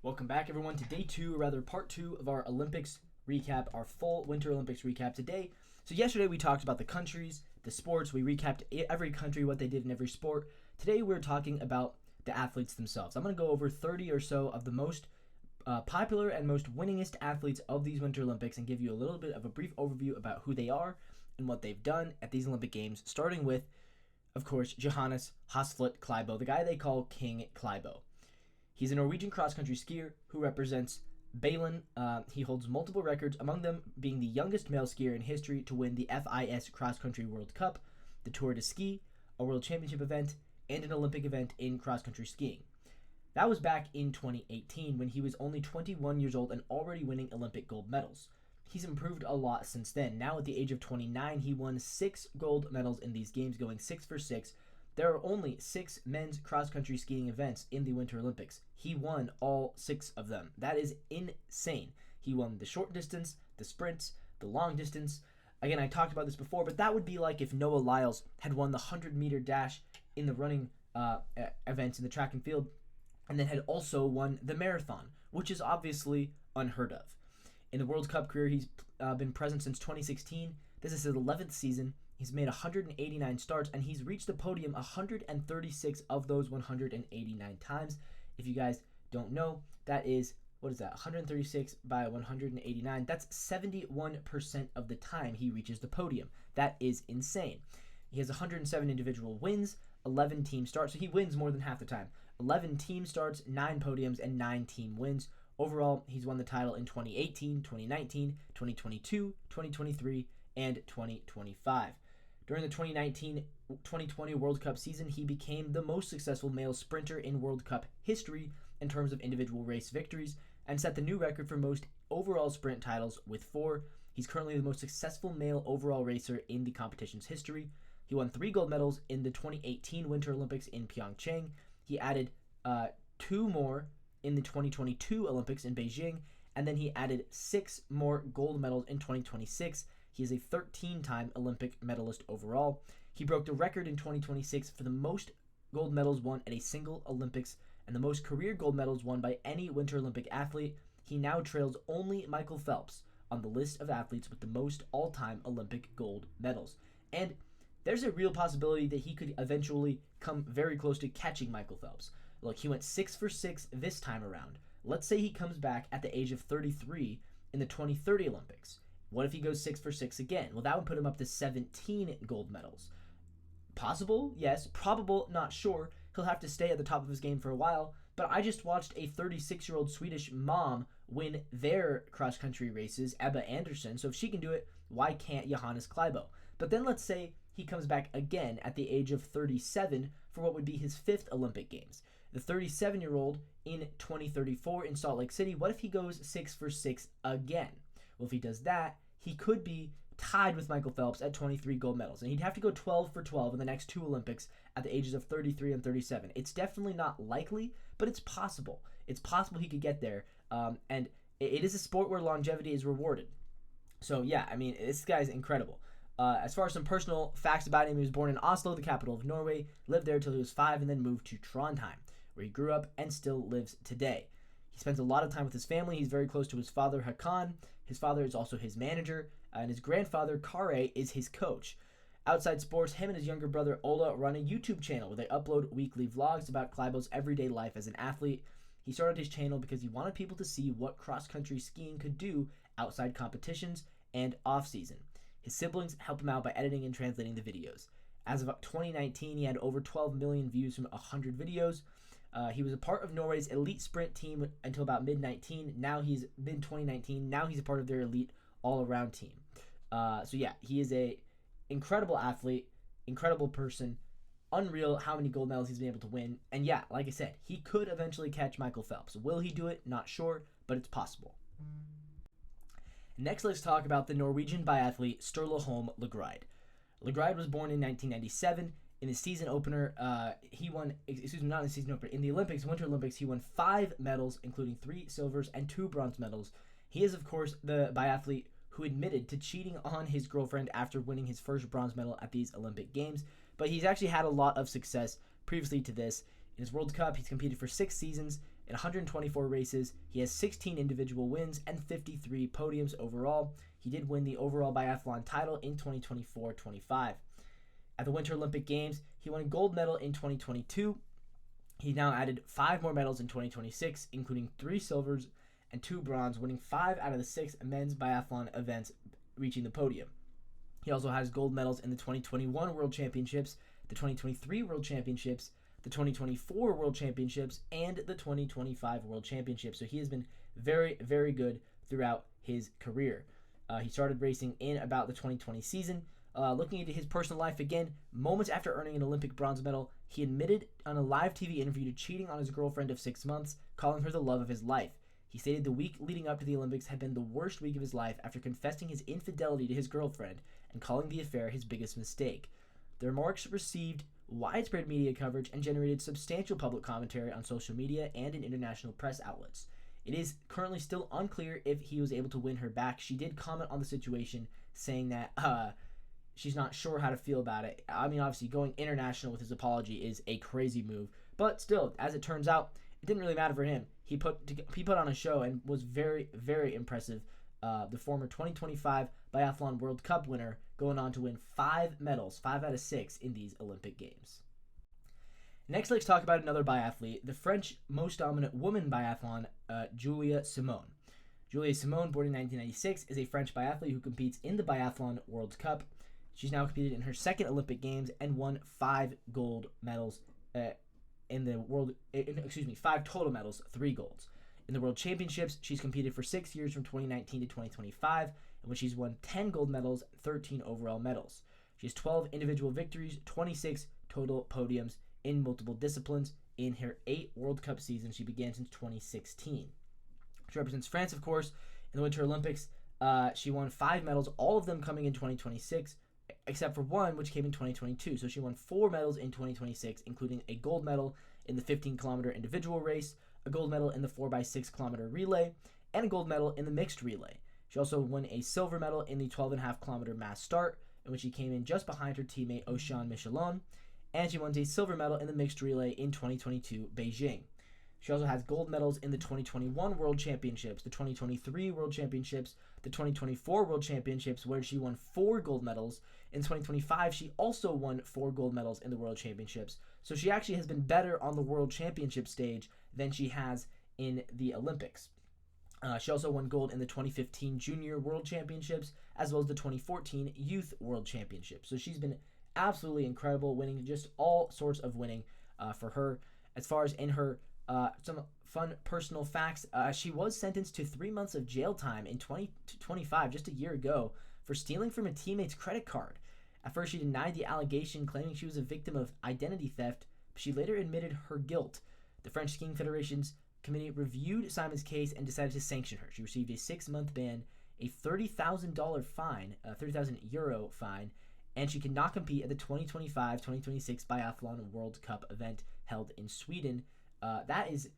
Welcome back, everyone, to day two, or rather part two of our Olympics recap, our full Winter Olympics recap today. So yesterday we talked about the countries, the sports. We recapped every country, what they did in every sport. Today we're talking about the athletes themselves. I'm going to go over 30 or so of the most popular and most winningest athletes of these Winter Olympics and give you a little bit of a brief overview about who they are and what they've done at these Olympic Games, starting with, of course, Johannes Hasflot Klæbo, the guy they call King Klæbo. He's a Norwegian cross-country skier who represents Balen. He holds multiple records, among them being the youngest male skier in history to win the FIS Cross-Country World Cup, the Tour de Ski, a World Championship event, and an Olympic event in cross-country skiing. That was back in 2018 when he was only 21 years old and already winning Olympic gold medals. He's improved a lot since then. Now at the age of 29, he won 6 gold medals in these games, going 6 for 6. There are only 6 men's cross-country skiing events in the Winter Olympics. He won all 6 of them. That is insane. He won the short distance, the sprints, the long distance. Again, I talked about this before, but that would be like if Noah Lyles had won the 100-meter dash in the running events in the track and field, and then had also won the marathon, which is obviously unheard of. In the World Cup career, he's been present since 2016. This is his 11th season. He's made 189 starts, and he's reached the podium 136 of those 189 times. If you guys don't know, that is, 136 by 189. That's 71% of the time he reaches the podium. That is insane. He has 107 individual wins, 11 team starts, so he wins more than half the time. 11 team starts, 9 podiums, and 9 team wins. Overall, he's won the title in 2018, 2019, 2022, 2023, and 2025. During the 2019-2020 World Cup season, he became the most successful male sprinter in World Cup history in terms of individual race victories and set the new record for most overall sprint titles with 4. He's currently the most successful male overall racer in the competition's history. He won 3 gold medals in the 2018 Winter Olympics in Pyeongchang. He added 2 more in the 2022 Olympics in Beijing, and then he added 6 more gold medals in 2026. He is a 13-time Olympic medalist overall. He broke the record in 2026 for the most gold medals won at a single Olympics and the most career gold medals won by any Winter Olympic athlete. He now trails only Michael Phelps on the list of athletes with the most all-time Olympic gold medals. And there's a real possibility that he could eventually come very close to catching Michael Phelps. Look, he went 6 for 6 this time around. Let's say he comes back at the age of 33 in the 2030 Olympics. What if he goes 6 for 6 again? Well, that would put him up to 17 gold medals. Possible? Yes. Probable? Not sure. He'll have to stay at the top of his game for a while. But I just watched a 36-year-old Swedish mom win their cross-country races, Ebba Andersson. So if she can do it, why can't Johannes Klæbo? But then let's say he comes back again at the age of 37 for what would be his 5th Olympic Games. The 37-year-old in 2034 in Salt Lake City, what if he goes 6 for 6 again? Well, if he does that, he could be tied with Michael Phelps at 23 gold medals. And he'd have to go 12 for 12 in the next 2 Olympics at the ages of 33 and 37. It's definitely not likely, but it's possible. It's possible he could get there. And it is a sport where longevity is rewarded. So, yeah, I mean, this guy's incredible. As far as some personal facts about him, he was born in Oslo, the capital of Norway, lived there until he was 5, and then moved to Trondheim, where he grew up and still lives today. He spends a lot of time with his family. He's very close to his father, Hakan. His father is also his manager, and his grandfather, Kare, is his coach. Outside sports, him and his younger brother, Ola, run a YouTube channel where they upload weekly vlogs about Klæbo's everyday life as an athlete. He started his channel because he wanted people to see what cross-country skiing could do outside competitions and off-season. His siblings help him out by editing and translating the videos. As of 2019, he had over 12 million views from 100 videos. He was a part of Norway's elite sprint team until about mid-2019. Now he's mid-2019. Now he's a part of their elite all-around team. So yeah, he is a incredible athlete, incredible person, unreal how many gold medals he's been able to win. And yeah, like I said, he could eventually catch Michael Phelps. Will he do it? Not sure, but it's possible. Next, let's talk about the Norwegian biathlete Sturla Holm Lagride. Lagride was born in 1997. In the season opener, in the Olympics, Winter Olympics, he won 5 medals, including 3 silvers and 2 bronze medals. He is, of course, the biathlete who admitted to cheating on his girlfriend after winning his first bronze medal at these Olympic Games. But he's actually had a lot of success previously to this. In his World Cup, he's competed for 6 seasons. In 124 races, he has 16 individual wins and 53 podiums overall. He did win the overall biathlon title in 2024-25. At the Winter Olympic Games, he won a gold medal in 2022. He now added 5 more medals in 2026, including 3 silvers and 2 bronze, winning 5 out of the 6 men's biathlon events, reaching the podium. He also has gold medals in the 2021 World Championships, the 2023 World Championships, the 2024 World Championships, and the 2025 World Championships. So he has been very, very good throughout his career. He started racing in about the 2020 season. Looking into his personal life again, moments after earning an Olympic bronze medal, he admitted on a live TV interview to cheating on his girlfriend of 6 months, calling her the love of his life. He stated the week leading up to the Olympics had been the worst week of his life after confessing his infidelity to his girlfriend and calling the affair his biggest mistake. The remarks received widespread media coverage and generated substantial public commentary on social media and in international press outlets. It is currently still unclear if he was able to win her back. She did comment on the situation, saying that she's not sure how to feel about it. I mean, obviously, going international with his apology is a crazy move, but still, as it turns out, it didn't really matter for him. He put on a show and was very, very impressive. The former 2025 Biathlon World Cup winner, going on to win 5 medals, 5 out of 6 in these Olympic Games. Next, let's talk about another biathlete, the French most dominant woman biathlon, Julia Simon. Julia Simon, born in 1996, is a French biathlete who competes in the Biathlon World Cup. She's now competed in her second Olympic Games and won 5 gold medals in the world. 5 total medals, 3 golds. In the World Championships, she's competed for 6 years from 2019 to 2025, in which she's won 10 gold medals, 13 overall medals. She has 12 individual victories, 26 total podiums in multiple disciplines in her 8 World Cup seasons she began since 2016. She represents France, of course, in the Winter Olympics. She won 5 medals, all of them coming in 2026, except for one, which came in 2022. So she won 4 medals in 2026, including a gold medal in the 15-kilometer individual race, a gold medal in the 4x6 kilometer relay, and a gold medal in the mixed relay. She also won a silver medal in the 12.5 kilometer mass start, in which she came in just behind her teammate Ocean Michelon, and she won a silver medal in the mixed relay in 2022 Beijing. She also has gold medals in the 2021 World Championships, the 2023 World Championships, the 2024 World Championships, where she won 4 gold medals. In 2025, she also won 4 gold medals in the World Championships. So she actually has been better on the World Championship stage than she has in the Olympics. She also won gold in the 2015 Junior World Championships, as well as the 2014 Youth World Championships. So she's been absolutely incredible, winning just all sorts of winning for her. As far as in her some fun personal facts, she was sentenced to 3 months of jail time in 2025, just a year ago, for stealing from a teammate's credit card. At first, she denied the allegation, claiming she was a victim of identity theft, but she later admitted her guilt. The French Skiing Federation's committee reviewed Simon's case and decided to sanction her. She received a 6-month ban, a $30,000 fine, €30,000 fine, and she cannot compete at the 2025-2026 Biathlon World Cup event held in Sweden. That is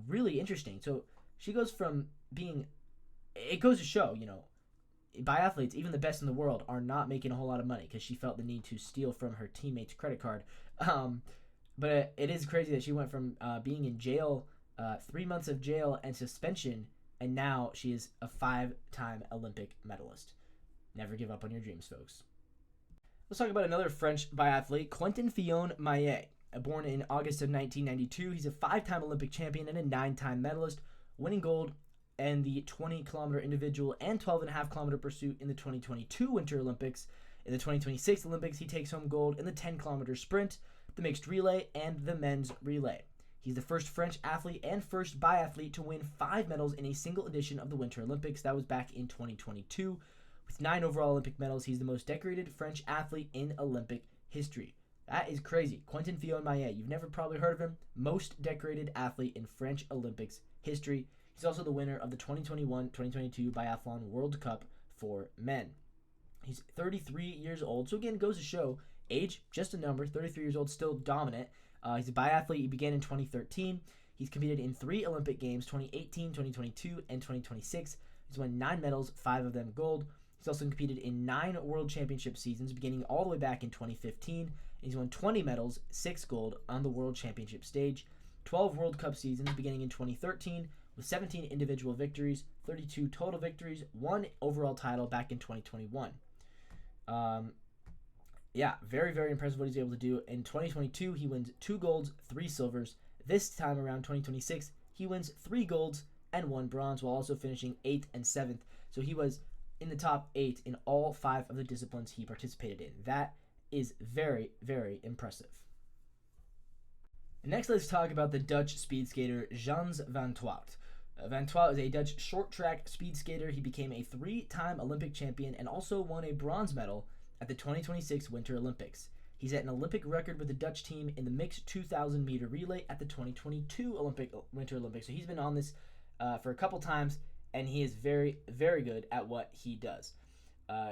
really interesting. So she goes from being, it goes to show, biathletes, even the best in the world, are not making a whole lot of money because she felt the need to steal from her teammate's credit card. But it is crazy that she went from being in jail, 3 months of jail and suspension, and now she is a 5-time Olympic medalist. Never give up on your dreams, folks. Let's talk about another French biathlete, Quentin Fillon-Maillet. Born in August of 1992, he's a 5-time Olympic champion and a 9-time medalist, winning gold in the 20-kilometer individual and 12.5-kilometer pursuit in the 2022 Winter Olympics. In the 2026 Olympics, he takes home gold in the 10-kilometer sprint, the mixed relay, and the men's relay. He's the first French athlete and first biathlete to win 5 medals in a single edition of the Winter Olympics. That was back in 2022. With 9 overall Olympic medals, he's the most decorated French athlete in Olympic history. That is crazy. Quentin Fillon-Maillet, you've never probably heard of him. Most decorated athlete in French Olympics history. He's also the winner of the 2021-2022 Biathlon World Cup for men. He's 33 years old, so again, goes to show, age, just a number, 33 years old, still dominant. He's a biathlete. He began in 2013. He's competed in 3 Olympic Games, 2018, 2022, and 2026. He's won 9 medals, 5 of them gold. He's also competed in 9 World Championship seasons, beginning all the way back in 2015. And he's won 20 medals, 6 gold on the World Championship stage. 12 World Cup seasons beginning in 2013 with 17 individual victories, 32 total victories, 1 overall title back in 2021. Very, very impressive what he's able to do. In 2022, he wins 2 golds, 3 silvers. This time around 2026, he wins 3 golds and 1 bronze while also finishing 8th and 7th. So he was in the top 8 in all 5 of the disciplines he participated in. That is very, very impressive. Next, let's talk about the Dutch speed skater Jans van Twaut. Van Twaut is a Dutch short track speed skater. He became a 3-time Olympic champion and also won a bronze medal at the 2026 Winter Olympics. He set an Olympic record with the Dutch team in the mixed 2,000 meter relay at the 2022 Winter Olympics. So he's been on this for a couple times, and he is very, very good at what he does.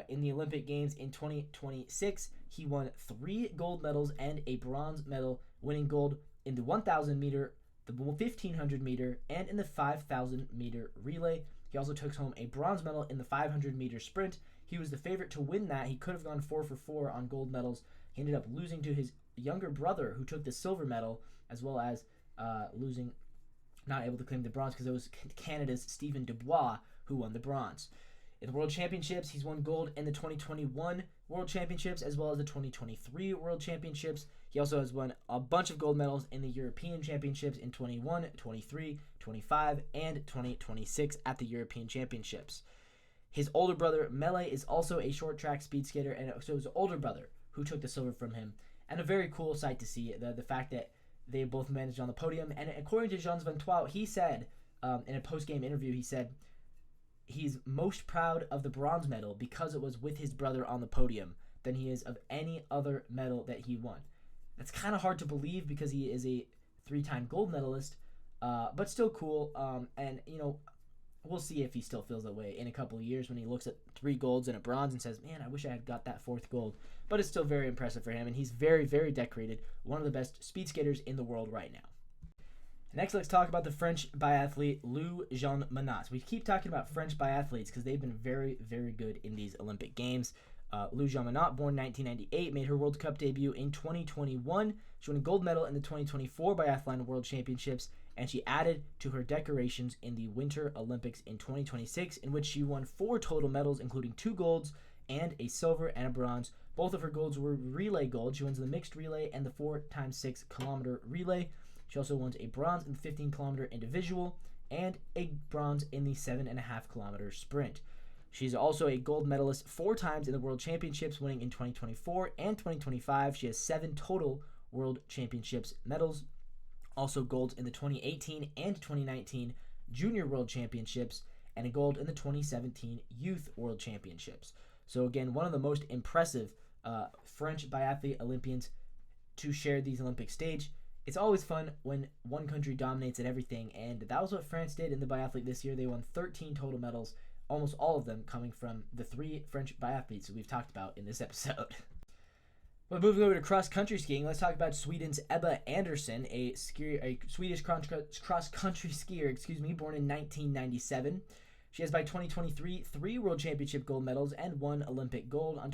In the Olympic Games in 2026, he won 3 gold medals and a bronze medal, winning gold in the 1,000 meter, the 1,500 meter, and in the 5,000 meter relay. He also took home a bronze medal in the 500 meter sprint. He was the favorite to win that. He could have gone 4 for 4 on gold medals. He ended up losing to his younger brother, who took the silver medal, as well as not able to claim the bronze because it was Canada's Stephen Dubois who won the bronze. In the World Championships, he's won gold in the 2021 World Championships as well as the 2023 World Championships. He also has won a bunch of gold medals in the European Championships in 21, 23, 25, and 2026 at the European Championships. His older brother, Mele, is also a short track speed skater, and so his older brother who took the silver from him. And a very cool sight to see, the fact that they both managed on the podium. And according to Jans van Twaut, he said in a post-game interview, he said he's most proud of the bronze medal because it was with his brother on the podium than he is of any other medal that he won. That's kind of hard to believe because he is a 3-time gold medalist, but still cool. And, we'll see if he still feels that way in a couple of years when he looks at 3 golds and a bronze and says, man, I wish I had got that 4th gold. But it's still very impressive for him, and he's very, very decorated, one of the best speed skaters in the world right now. Next, let's talk about the French biathlete Lou Jean Monod. We keep talking about French biathletes because they've been very, very good in these Olympic Games. Lou Jean Monod, born 1998, made her World Cup debut in 2021. She won a gold medal in the 2024 Biathlon World Championships, and she added to her decorations in the Winter Olympics in 2026, in which she won 4 total medals, including 2 golds and a silver and a bronze. Both of her golds were relay gold. She wins the mixed relay and the 4x6 kilometer relay. She also won a bronze in the 15 kilometer individual and a bronze in the 7.5 kilometer sprint. She's also a gold medalist 4 times in the World Championships, winning in 2024 and 2025. She has 7 total World Championships medals. Also golds in the 2018 and 2019 Junior World Championships, and a gold in the 2017 Youth World Championships. So again, one of the most impressive French biathlete Olympians to share these Olympic stage. It's always fun when one country dominates at everything, and that was what France did in the biathlete this year. They won 13 total medals, almost all of them coming from the 3 French biathletes that we've talked about in this episode. But moving over to cross-country skiing, let's talk about Sweden's Ebba Andersson, a Swedish cross-country skier, born in 1997. She has by 2023 3 World Championship gold medals and 1 Olympic gold. On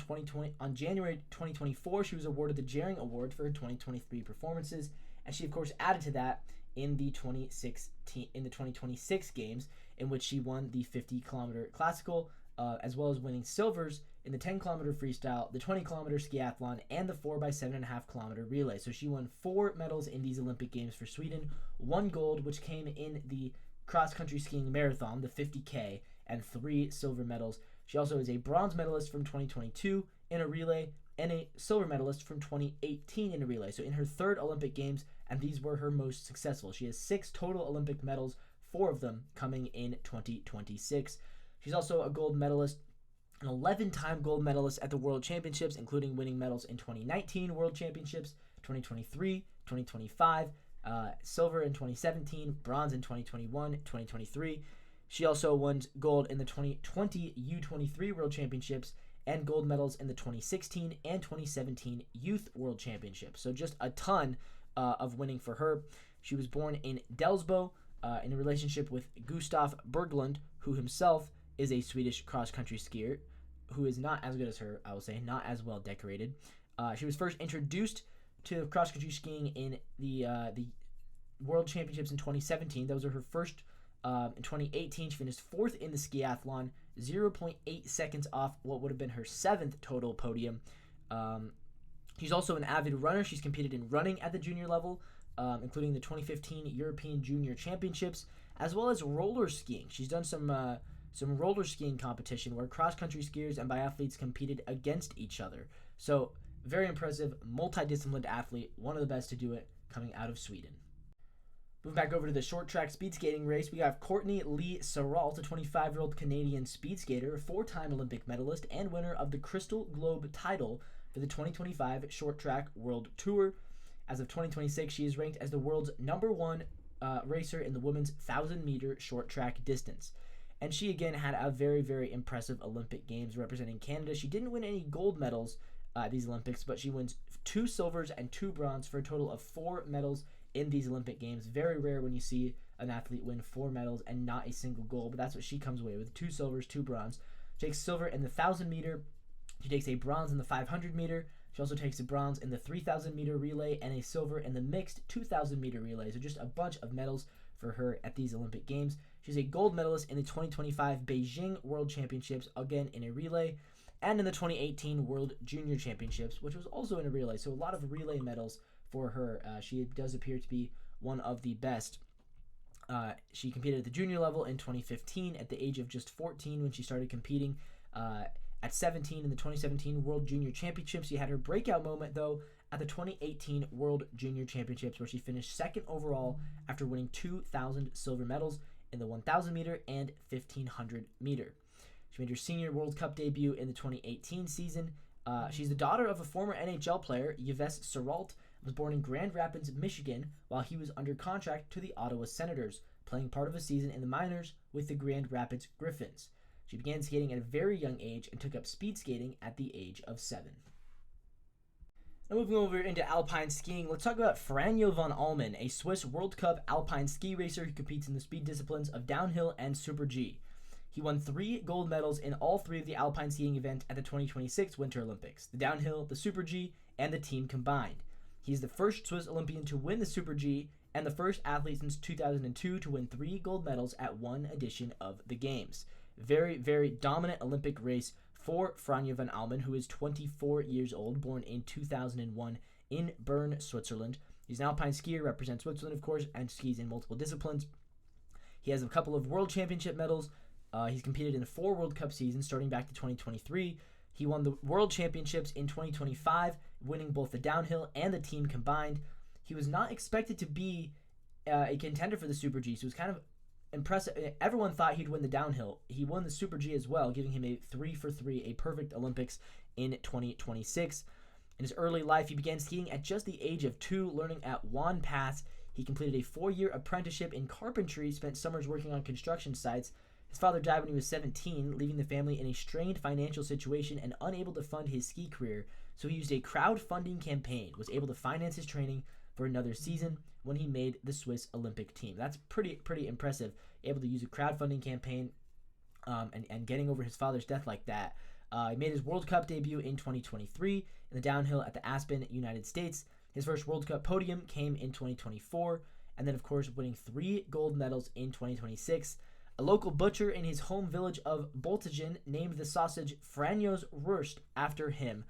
January 2024, she was awarded the Jerring Award for her 2023 performances, and she of course added to that in the 2026 games, in which she won the 50-kilometer classical, as well as winning silvers in the 10-kilometer freestyle, the 20-kilometer skiathlon, and the 4x7.5 kilometer relay. So she won 4 medals in these Olympic Games for Sweden, 1 gold, which came in the cross-country skiing marathon, the 50K, and 3 silver medals. She also is a bronze medalist from 2022 in a relay and a silver medalist from 2018 in a relay. So in her 3rd Olympic Games, and these were her most successful. She has 6 total Olympic medals, 4 of them coming in 2026. She's also a gold medalist, an 11-time gold medalist at the World Championships, including winning medals in 2019 World Championships, 2023, 2025, silver in 2017, bronze in 2021, 2023. She also won gold in the 2020 U23 World Championships and gold medals in the 2016 and 2017 Youth World Championships. So just a ton of winning for her. She was born in Delsbo in a relationship with Gustav Berglund, who himself is a Swedish cross-country skier, who is not as good as her, I will say, not as well decorated. She was first introduced to cross-country skiing in the World Championships in 2017. Those were her first. In 2018, she finished 4th in the skiathlon, 0.8 seconds off what would have been her 7th total podium. She's also an avid runner. She's competed in running at the junior level, including the 2015 European Junior Championships, as well as roller skiing. She's done some roller skiing competition where cross-country skiers and biathletes competed against each other. So very impressive, multidisciplined athlete, one of the best to do it coming out of Sweden. Moving back over to the short track speed skating race, we have Courtney Lee Sarrault, a 25-year-old Canadian speed skater, 4-time Olympic medalist, and winner of the Crystal Globe title for the 2025 Short Track World Tour. As of 2026, she is ranked as the world's #1 racer in the women's 1,000-meter short track distance. And she again had a very, very impressive Olympic Games representing Canada. She didn't win any gold medals at these Olympics, but she wins 2 silvers and 2 bronze for a total of 4 medals in these Olympic Games. Very rare when you see an athlete win 4 medals and not a single gold, but that's what she comes away with: 2 silvers, 2 bronze. She takes silver in the 1,000-meter. She takes a bronze in the 500-meter. She also takes a bronze in the 3,000-meter relay and a silver in the mixed 2,000-meter relay. So just a bunch of medals for her at these Olympic Games. She's a gold medalist in the 2025 Beijing World Championships, again in a relay, and in the 2018 World Junior Championships, which was also in a relay. So a lot of relay medals for her. She does appear to be one of the best. She competed at the junior level in 2015 at the age of just 14 when she started competing. At 17 in the 2017 World Junior Championships. She had her breakout moment, though, at the 2018 World Junior Championships, where she finished 2nd overall after winning 2,000 silver medals in the 1,000-meter and 1,500-meter. She made her senior World Cup debut in the 2018 season. She's the daughter of a former NHL player, Yves Sarrault, was born in Grand Rapids, Michigan, while he was under contract to the Ottawa Senators, playing part of a season in the minors with the Grand Rapids Griffins. She began skating at a very young age and took up speed skating at the age of 7. Now moving over into alpine skiing, let's talk about Franjo van Almen, a Swiss World Cup alpine ski racer who competes in the speed disciplines of downhill and Super G. He won 3 gold medals in all 3 of the alpine skiing events at the 2026 Winter Olympics: the downhill, the Super G, and the team combined. He's the first Swiss Olympian to win the Super G and the first athlete since 2002 to win 3 gold medals at one edition of the Games. Very, very dominant Olympic race for Franjo van Almen, who is 24 years old, born in 2001 in Bern, Switzerland. He's an alpine skier, represents Switzerland, of course, and skis in multiple disciplines. He has a couple of World Championship medals. He's competed in 4 World Cup seasons, starting back to 2023. He won the World Championships in 2025, winning both the downhill and the team combined. He was not expected to be a contender for the Super G, so it was kind of impressive. Everyone thought he'd win the downhill. He won the Super G as well, giving him a 3 for 3, a perfect Olympics in 2026. In his early life, he began skiing at just the age of 2, learning at Juan Pass. He completed a 4-year apprenticeship in carpentry, spent summers working on construction sites. His father died when he was 17, leaving the family in a strained financial situation and unable to fund his ski career, so he used a crowdfunding campaign, was able to finance his training for another season when he made the Swiss Olympic team. That's pretty impressive, able to use a crowdfunding campaign and getting over his father's death like that. He made his World Cup debut in 2023 in the downhill at the Aspen, United States. His first World Cup podium came in 2024, and then, of course, winning 3 gold medals in 2026. A local butcher in his home village of Boltigen named the sausage Franjo's Wurst after him.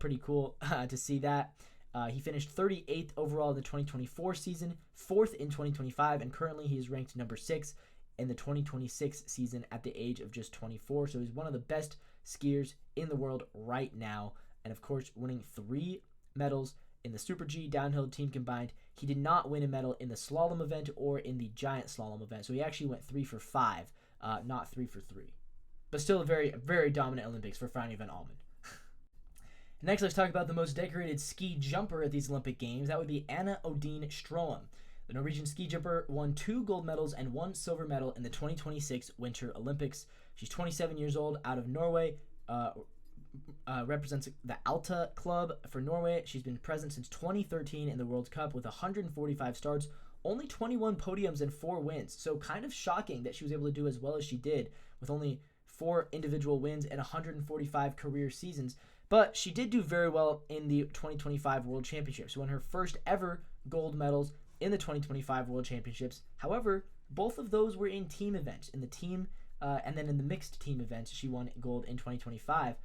Pretty cool to see that. He finished 38th overall in the 2024 season, 4th in 2025, and currently he is ranked number 6 in the 2026 season at the age of just 24. So he's one of the best skiers in the world right now, and of course winning 3 medals in the Super G downhill team combined. He did not win a medal in the slalom event or in the giant slalom event, so he actually went 3 for 5, not 3 for 3. But still a very, very dominant Olympics for Franjo van Almen. Next, let's talk about the most decorated ski jumper at these Olympic Games. That would be Anna Odine Stroem. The Norwegian ski jumper won 2 gold medals and 1 silver medal in the 2026 Winter Olympics. She's 27 years old, out of Norway, represents the Alta Club for Norway. She's been present since 2013 in the World Cup with 145 starts, only 21 podiums and 4 wins. So kind of shocking that she was able to do as well as she did with only 4 individual wins and 145 career seasons. But she did do very well in the 2025 World Championships. She won her first ever gold medals in the 2025 World Championships. However, both of those were in team events. In the team and then in the mixed team events, she won gold in 2025.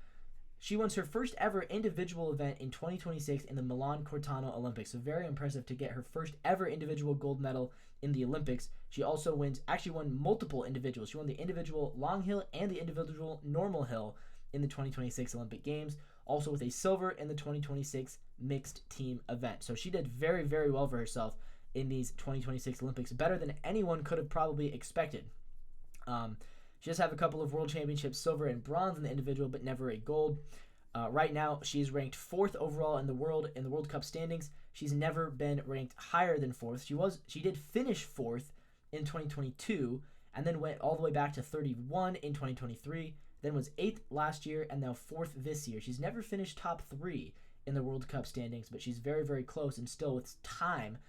She wins her first ever individual event in 2026 in the Milano Cortina Olympics. So very impressive to get her first ever individual gold medal in the Olympics. She also won multiple individuals. She won the individual long hill and the individual normal hill in the 2026 Olympic Games, also with a silver in the 2026 mixed team event. So she did very, very well for herself in these 2026 Olympics, better than anyone could have probably expected. She does have a couple of world championships, silver and bronze in the individual, but never a gold. Right now, she's ranked 4th overall in the World Cup standings. She's never been ranked higher than 4th. She did finish 4th in 2022, and then went all the way back to 31 in 2023. Then was 8th last year, and now 4th this year. She's never finished top 3 in the World Cup standings, but she's very, very close, and still with time.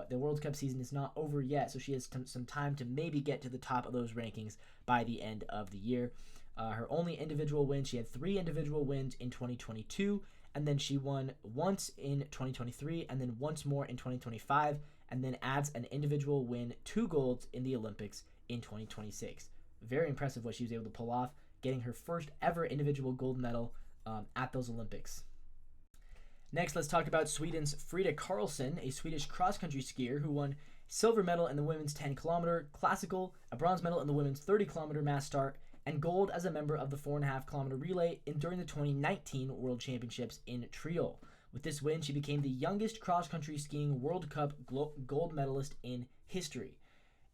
The World Cup season is not over yet, so she has some time to maybe get to the top of those rankings by the end of the year. Her only individual win, she had 3 individual wins in 2022, and then she won once in 2023, and then once more in 2025, and then adds an individual win, 2 golds in the Olympics in 2026. Very impressive what she was able to pull off, getting her first ever individual gold medal at those Olympics. Next, let's talk about Sweden's Frida Karlsson, a Swedish cross-country skier who won silver medal in the women's 10-kilometer classical, a bronze medal in the women's 30-kilometer mass start, and gold as a member of the 4.5-kilometer relay during the 2019 World Championships in Triol. With this win, she became the youngest cross-country skiing World Cup gold medalist in history.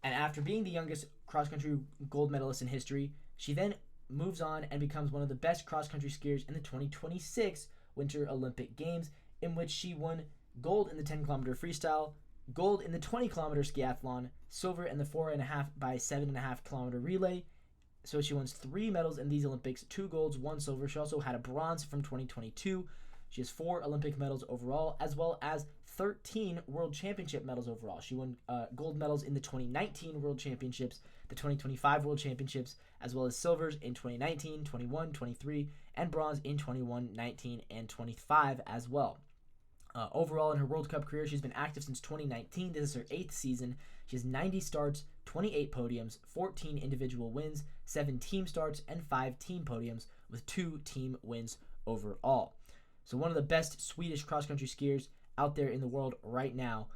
And after being the youngest cross-country gold medalist in history, she then moves on and becomes one of the best cross-country skiers in the 2026 Winter Olympic Games, in which she won gold in the 10-kilometer freestyle, gold in the 20-kilometer skiathlon, silver in the 4.5 by 7.5 kilometer relay. So she wins 3 medals in these Olympics, 2 golds, 1 silver. She also had a bronze from 2022. She has 4 Olympic medals overall, as well as 13 World Championship medals overall. She won gold medals in the 2019 World Championships, the 2025 World Championships, as well as silvers in 2019, 21, 23, and bronze in 21, 19, and 25 as well. Overall, in her World Cup career, she's been active since 2019. This is her 8th season. She has 90 starts, 28 podiums, 14 individual wins, 7 team starts, and 5 team podiums, with 2 team wins overall. So one of the best Swedish cross-country skiers out there in the world right now,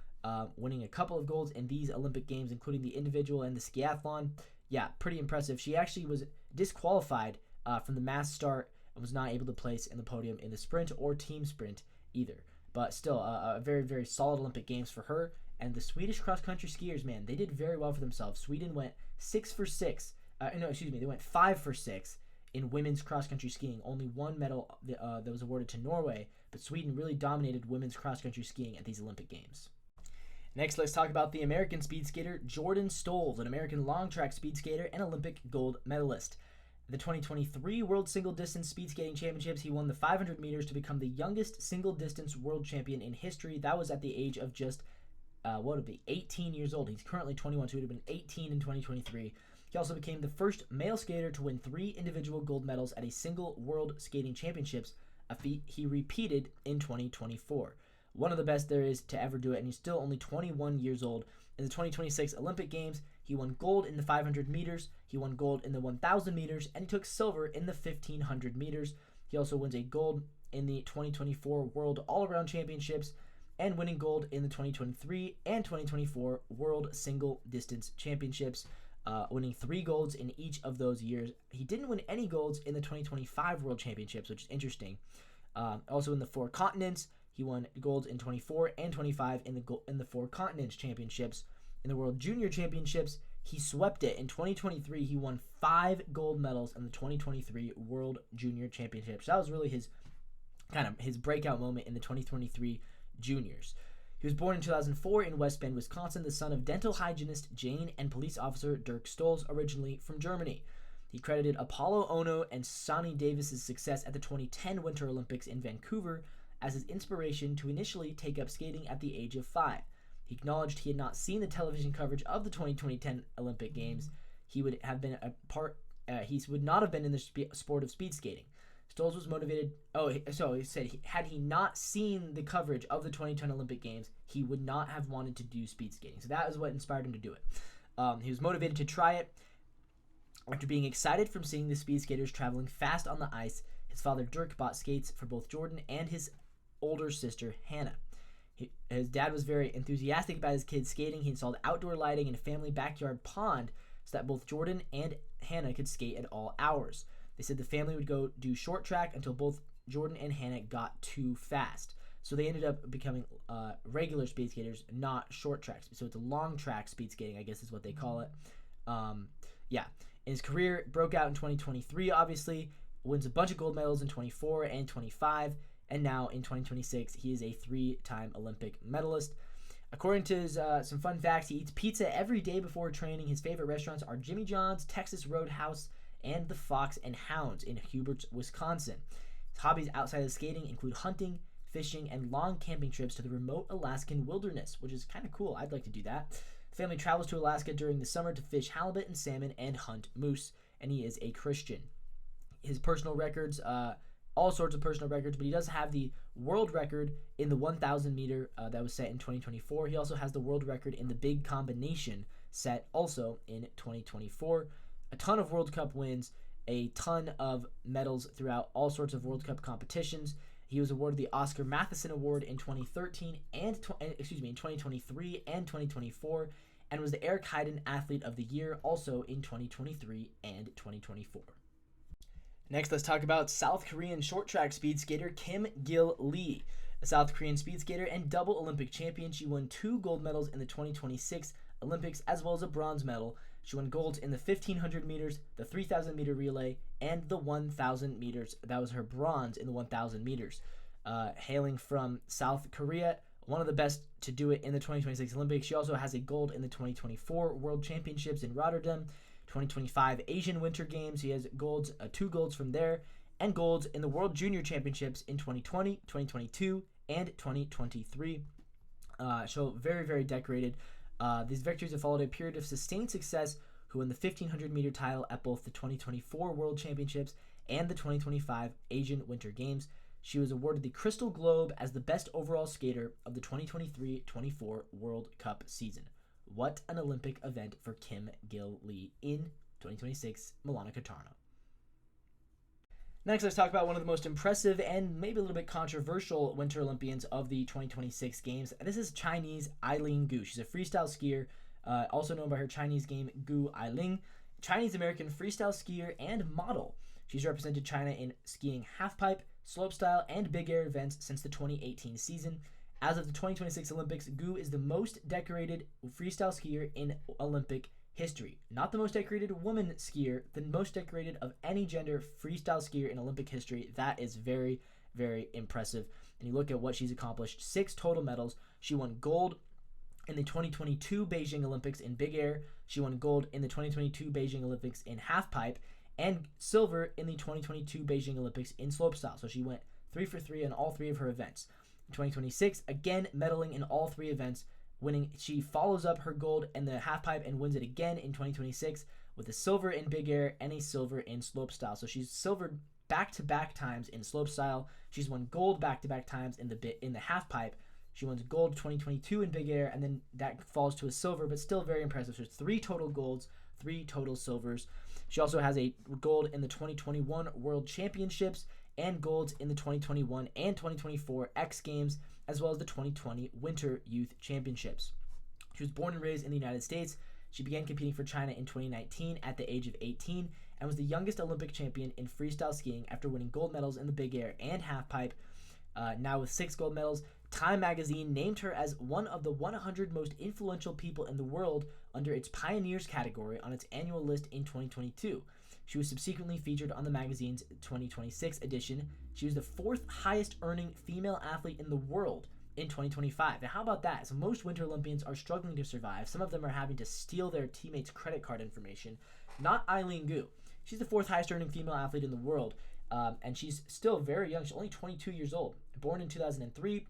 winning a couple of golds in these Olympic Games, including the individual and the skiathlon. Yeah, pretty impressive. She actually was disqualified from the mass start and was not able to place in the podium in the sprint or team sprint either. But still, a very, very solid Olympic Games for her. And the Swedish cross-country skiers, man, they did very well for themselves. Sweden went 6 for 6. They went 5 for 6 in women's cross-country skiing. Only 1 medal that was awarded to Norway, but Sweden really dominated women's cross-country skiing at these Olympic Games. Next, let's talk about the American speed skater Jordan Stolz, an American long-track speed skater and Olympic gold medalist. The 2023 World Single Distance Speed Skating Championships, he won the 500 meters to become the youngest single-distance world champion in history. That was at the age of just, 18 years old. He's currently 21, so he would have been 18 in 2023. He also became the first male skater to win 3 individual gold medals at a single World Skating Championships, a feat he repeated in 2024. One of the best there is to ever do it, and he's still only 21 years old. In the 2026 Olympic Games, he won gold in the 500 meters, he won gold in the 1,000 meters, and he took silver in the 1,500 meters. He also wins a gold in the 2024 World All-Around Championships, and winning gold in the 2023 and 2024 World Single Distance Championships, winning 3 golds in each of those years. He didn't win any golds in the 2025 World Championships, which is interesting. Also in the 4 continents, he won golds in 24 and 25 in the 4 continents championships. In the World Junior Championships, he swept it. In 2023, he won 5 gold medals in the 2023 World Junior Championships. That was really his breakout moment in the 2023 juniors. He was born in 2004 in West Bend, Wisconsin, the son of dental hygienist Jane and police officer Dirk Stolz, originally from Germany. He credited Apollo Ono and Sonny Davis's success at the 2010 Winter Olympics in Vancouver as his inspiration to initially take up skating at the age of 5. He acknowledged he had not seen the television coverage of the 2010 Olympic Games. He would not have been in the sport of speed skating. Stolz was motivated. So he said had he not seen the coverage of the 2010 Olympic Games, he would not have wanted to do speed skating. So that was what inspired him to do it. He was motivated to try it after being excited from seeing the speed skaters traveling fast on the ice. His father Dirk bought skates for both Jordan and his older sister Hannah. His dad was very enthusiastic about his kids skating. He installed outdoor lighting in a family backyard pond so that both Jordan and Hannah could skate at all hours. They said the family would go do short track until both Jordan and Hannah got too fast. So they ended up becoming regular speed skaters, not short tracks. So it's a long track speed skating, I guess is what they call it. Yeah. And his career broke out in 2023, obviously. Wins a bunch of gold medals in 24 and 25. And now in 2026, he is a 3-time Olympic medalist. According to his, some fun facts, he eats pizza every day before training. His favorite restaurants are Jimmy John's, Texas Roadhouse, and the Fox and Hounds in Huberts, Wisconsin. His hobbies outside of skating include hunting, fishing, and long camping trips to the remote Alaskan wilderness, which is kind of cool. I'd like to do that. The family travels to Alaska during the summer to fish halibut and salmon and hunt moose, and he is a Christian. His personal records, all sorts of personal records, but he does have the world record in the 1,000 meter that was set in 2024. He also has the world record in the big combination set also in 2024. A ton of World Cup wins, a ton of medals throughout all sorts of World Cup competitions. He was awarded the Oscar Matheson Award in 2013 in 2023 and 2024, and was the Eric Heiden Athlete of the Year also in 2023 and 2024. Next, let's talk about South Korean short track speed skater Kim Gil-lee. A South Korean speed skater and double Olympic champion, she won 2 gold medals in the 2026 Olympics as well as a bronze medal. She won golds in the 1,500 meters, the 3,000 meter relay, and the 1,000 meters. That was her bronze in the 1,000 meters. Hailing from South Korea, one of the best to do it in the 2026 Olympics. She also has a gold in the 2024 World Championships in Rotterdam, 2025 Asian Winter Games. He has golds, 2 golds from there, and golds in the World Junior Championships in 2020, 2022, and 2023. So very, very decorated. These victories have followed a period of sustained success, who won the 1,500 meter title at both the 2024 World Championships and the 2025 Asian Winter Games. She was awarded the Crystal Globe as the best overall skater of the 2023-24 World Cup season. What an Olympic event for Kim Gil-lee in 2026 Milano Cortina. Next, let's talk about one of the most impressive and maybe a little bit controversial Winter Olympians of the 2026 Games. This is Chinese Eileen Gu. She's a freestyle skier, also known by her Chinese name Gu Eiling, Chinese-American freestyle skier and model. She's represented China in skiing halfpipe, slopestyle, and big air events since the 2018 season. As of the 2026 Olympics, Gu is the most decorated freestyle skier in Olympic history. Not the most decorated woman skier, the most decorated of any gender freestyle skier in Olympic history. That is very, very impressive. And you look at what she's accomplished, 6 total medals. She won gold in the 2022 Beijing Olympics in big air. She won gold in the 2022 Beijing Olympics in halfpipe, and silver in the 2022 Beijing Olympics in slopestyle. So she went 3 for 3 in all 3 of her events. In 2026, again medaling in all 3 events, winning. She follows up her gold in the halfpipe and wins it again in 2026 with a silver in big air and a silver in slopestyle. So she's silvered back-to-back times in slopestyle. She's won gold back-to-back times in the halfpipe. She wins gold 2022 in big air, and then that falls to a silver, but still very impressive. So it's 3 total golds, 3 total silvers. She also has a gold in the 2021 World Championships and golds in the 2021 and 2024 X Games, as well as the 2020 Winter Youth Championships. She was born and raised in the United States. She began competing for China in 2019 at the age of 18 and was the youngest Olympic champion in freestyle skiing after winning gold medals in the big air and halfpipe. Now with 6 gold medals, Time magazine named her as one of the 100 most influential people in the world under its Pioneers category on its annual list in 2022. She was subsequently featured on the magazine's 2026 edition. She was the 4th highest earning female athlete in the world in 2025. Now, how about that? So most Winter Olympians are struggling to survive. Some of them are having to steal their teammates' credit card information. Not Eileen Gu. She's the 4th highest earning female athlete in the world, and she's still very young. She's only 22 years old. Born in 2003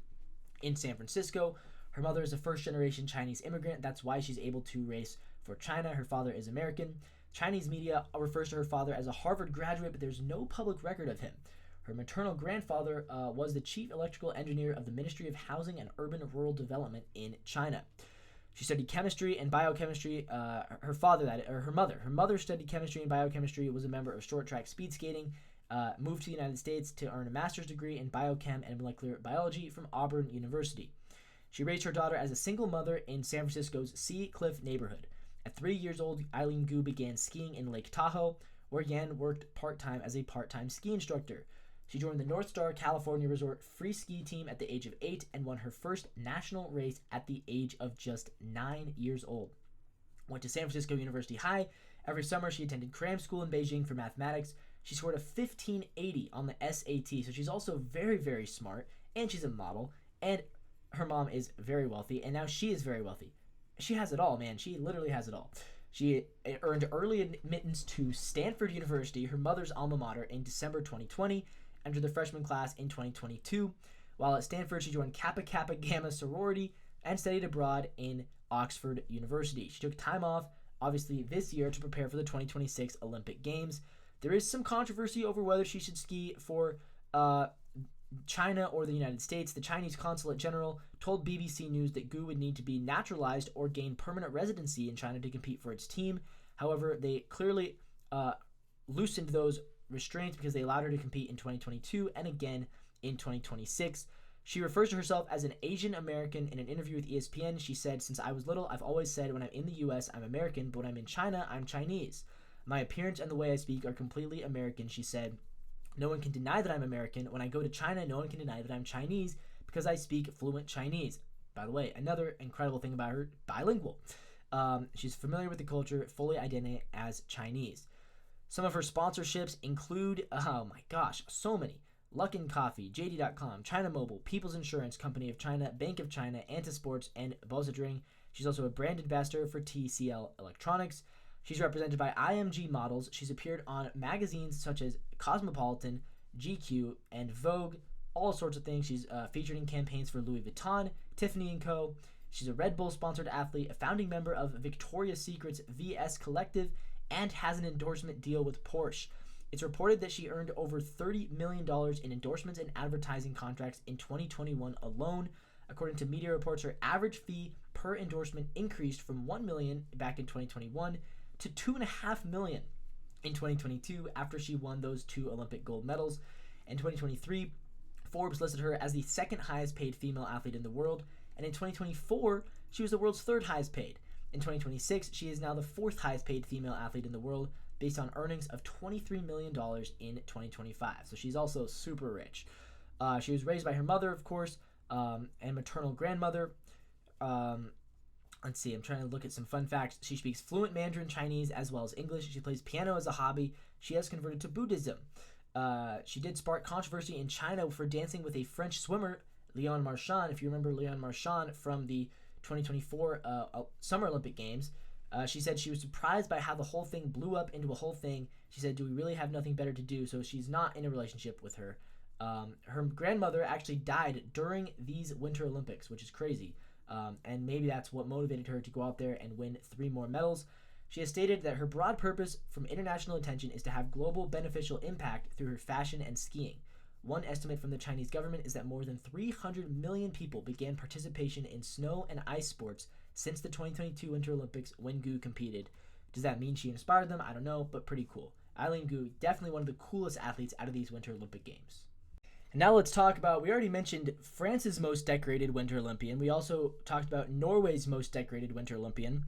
in San Francisco. Her mother is a first-generation Chinese immigrant. That's why she's able to race for China. Her father is American. Chinese media refers to her father as a Harvard graduate, but there's no public record of him. Her maternal grandfather was the chief electrical engineer of the Ministry of Housing and Urban Rural Development in China. She studied chemistry and biochemistry. Her mother studied chemistry and biochemistry, was a member of short track speed skating, moved to the United States to earn a master's degree in biochem and molecular biology from Auburn University. She raised her daughter as a single mother in San Francisco's Sea Cliff neighborhood. At 3 years old, Eileen Gu began skiing in Lake Tahoe, where Yan worked part-time as a part-time ski instructor. She joined the North Star California Resort free ski team at the age of 8 and won her first national race at the age of just 9 years old. Went to San Francisco University High. Every summer, she attended cram school in Beijing for mathematics. She scored a 1580 on the SAT, so she's also very, very smart, and she's a model, and her mom is very wealthy, and now she is very wealthy. She has it all, man. She literally has it all. She earned early admittance to Stanford University, her mother's alma mater, in December 2020, entered the freshman class in 2022. While at Stanford, she joined Kappa Kappa Gamma sorority and studied abroad in Oxford University. She took time off, obviously, this year to prepare for the 2026 Olympic Games. There is some controversy over whether she should ski for China or the United States. The Chinese consulate general told BBC News that Gu would need to be naturalized or gain permanent residency in China to compete for its team. However, they clearly loosened those restraints because they allowed her to compete in 2022 and again in 2026. She refers to herself as an Asian American. In an interview with ESPN, she said, "Since I was little, I've always said when I'm in the US, I'm American, but when I'm in China, I'm Chinese. My appearance and the way I speak are completely American," she said. "No one can deny that I'm American. When I go to China, no one can deny that I'm Chinese because I speak fluent Chinese." By the way, another incredible thing about her, bilingual. She's familiar with the culture, fully identified as Chinese. Some of her sponsorships include, oh my gosh, so many. Luckin Coffee, JD.com, China Mobile, People's Insurance Company of China, Bank of China, Antisports, and Bozadring. She's also a brand ambassador for TCL Electronics. She's represented by IMG Models. She's appeared on magazines such as Cosmopolitan, GQ, and Vogue, all sorts of things. She's featured in campaigns for Louis Vuitton, Tiffany & Co. She's a Red Bull-sponsored athlete, a founding member of Victoria's Secret's VS Collective, and has an endorsement deal with Porsche. It's reported that she earned over $30 million in endorsements and advertising contracts in 2021 alone. According to media reports, her average fee per endorsement increased from $1 million back in 2021 to $2.5 million in 2022 after she won those 2 Olympic gold medals. In 2023, Forbes listed her as the second highest paid female athlete in the world, and in 2024, she was the world's 3rd highest paid. In 2026, she is now the 4th highest paid female athlete in the world, based on earnings of $23 million in 2025. So she's also super rich. She was raised by her mother, of course, and maternal grandmother. Let's see, I'm trying to look at some fun facts. She speaks fluent Mandarin Chinese as well as English. She plays piano as a hobby. She has converted to Buddhism. She did spark controversy in China for dancing with a French swimmer, Leon Marchand. If you remember Leon Marchand from the 2024 Summer Olympic Games, she said she was surprised by how the whole thing blew up into a whole thing. She said, "Do we really have nothing better to do?" So she's not in a relationship with her. Her grandmother actually died during these Winter Olympics, which is crazy. And maybe that's what motivated her to go out there and win 3 more medals. She has stated that her broad purpose from international attention is to have global beneficial impact through her fashion and skiing. One estimate from the Chinese government is that more than 300 million people began participation in snow and ice sports since the 2022 Winter Olympics when Gu competed. Does that mean she inspired them? I don't know, but pretty cool. Eileen Gu, definitely one of the coolest athletes out of these Winter Olympic Games. And now let's talk about, we already mentioned France's most decorated Winter Olympian. We also talked about Norway's most decorated Winter Olympian.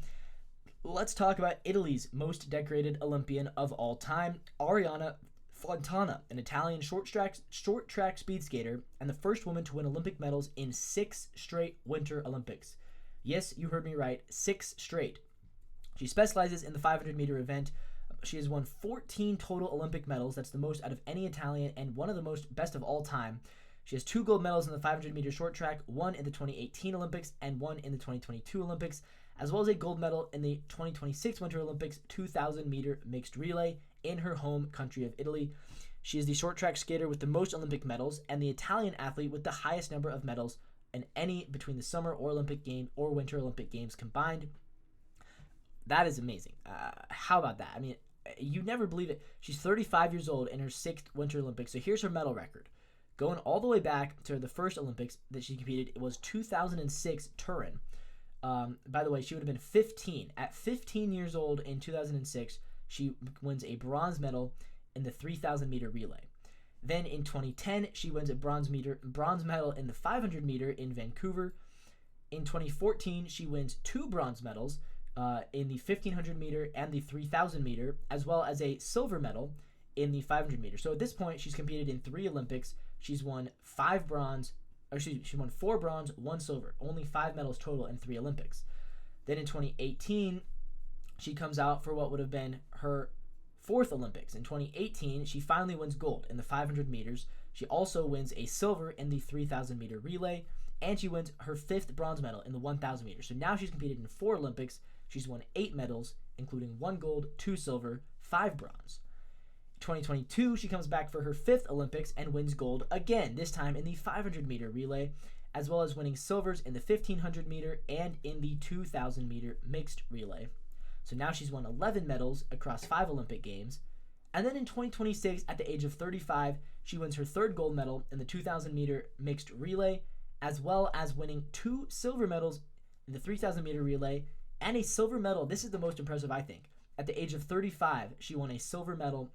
Let's talk about Italy's most decorated Olympian of all time, Arianna Fontana, an Italian short track speed skater and the first woman to win Olympic medals in 6 straight Winter Olympics. Yes, you heard me right, 6 straight. She specializes in the 500-meter event. She has won 14 total Olympic medals. That's the most out of any Italian and one of the most best of all time. She has 2 gold medals in the 500-meter short track, one in the 2018 Olympics and one in the 2022 Olympics, as well as a gold medal in the 2026 Winter Olympics 2,000-meter mixed relay in her home country of Italy. She is the short track skater with the most Olympic medals and the Italian athlete with the highest number of medals in any between the Summer or Olympic Game or Winter Olympic Games combined. That is amazing. How about that? I mean, You never believe it. She's 35 years old in her 6th Winter Olympics. So here's her medal record. Going all the way back to the first Olympics that she competed, it was 2006 Turin. By the way, she would have been 15. At 15 years old in 2006, she wins a bronze medal in the 3,000 meter relay. Then in 2010, she wins a bronze medal in the 500 meter in Vancouver. In 2014, she wins 2 bronze medals in the 1,500 meter and the 3,000 meter, as well as a silver medal in the 500 meter. So at this point, she's competed in 3 Olympics. She's won 5 bronze. She won 4 bronze, 1 silver. Only 5 medals total in 3 Olympics. Then in 2018, she comes out for what would have been her 4th Olympics. In 2018, she finally wins gold in the 500 meters. She also wins a silver in the 3,000 meter relay, and she wins her 5th bronze medal in the 1,000 meters. So now she's competed in 4 Olympics. She's won 8 medals, including 1 gold, 2 silver, 5 bronze. 2022, she comes back for her 5th Olympics and wins gold again, this time in the 500 meter relay, as well as winning silvers in the 1,500 meter and in the 2,000 meter mixed relay. So now she's won 11 medals across 5 Olympic Games. And then in 2026, at the age of 35, she wins her 3rd gold medal in the 2,000 meter mixed relay, as well as winning 2 silver medals in the 3,000 meter relay and a silver medal. This is the most impressive, I think. At the age of 35, she won a silver medal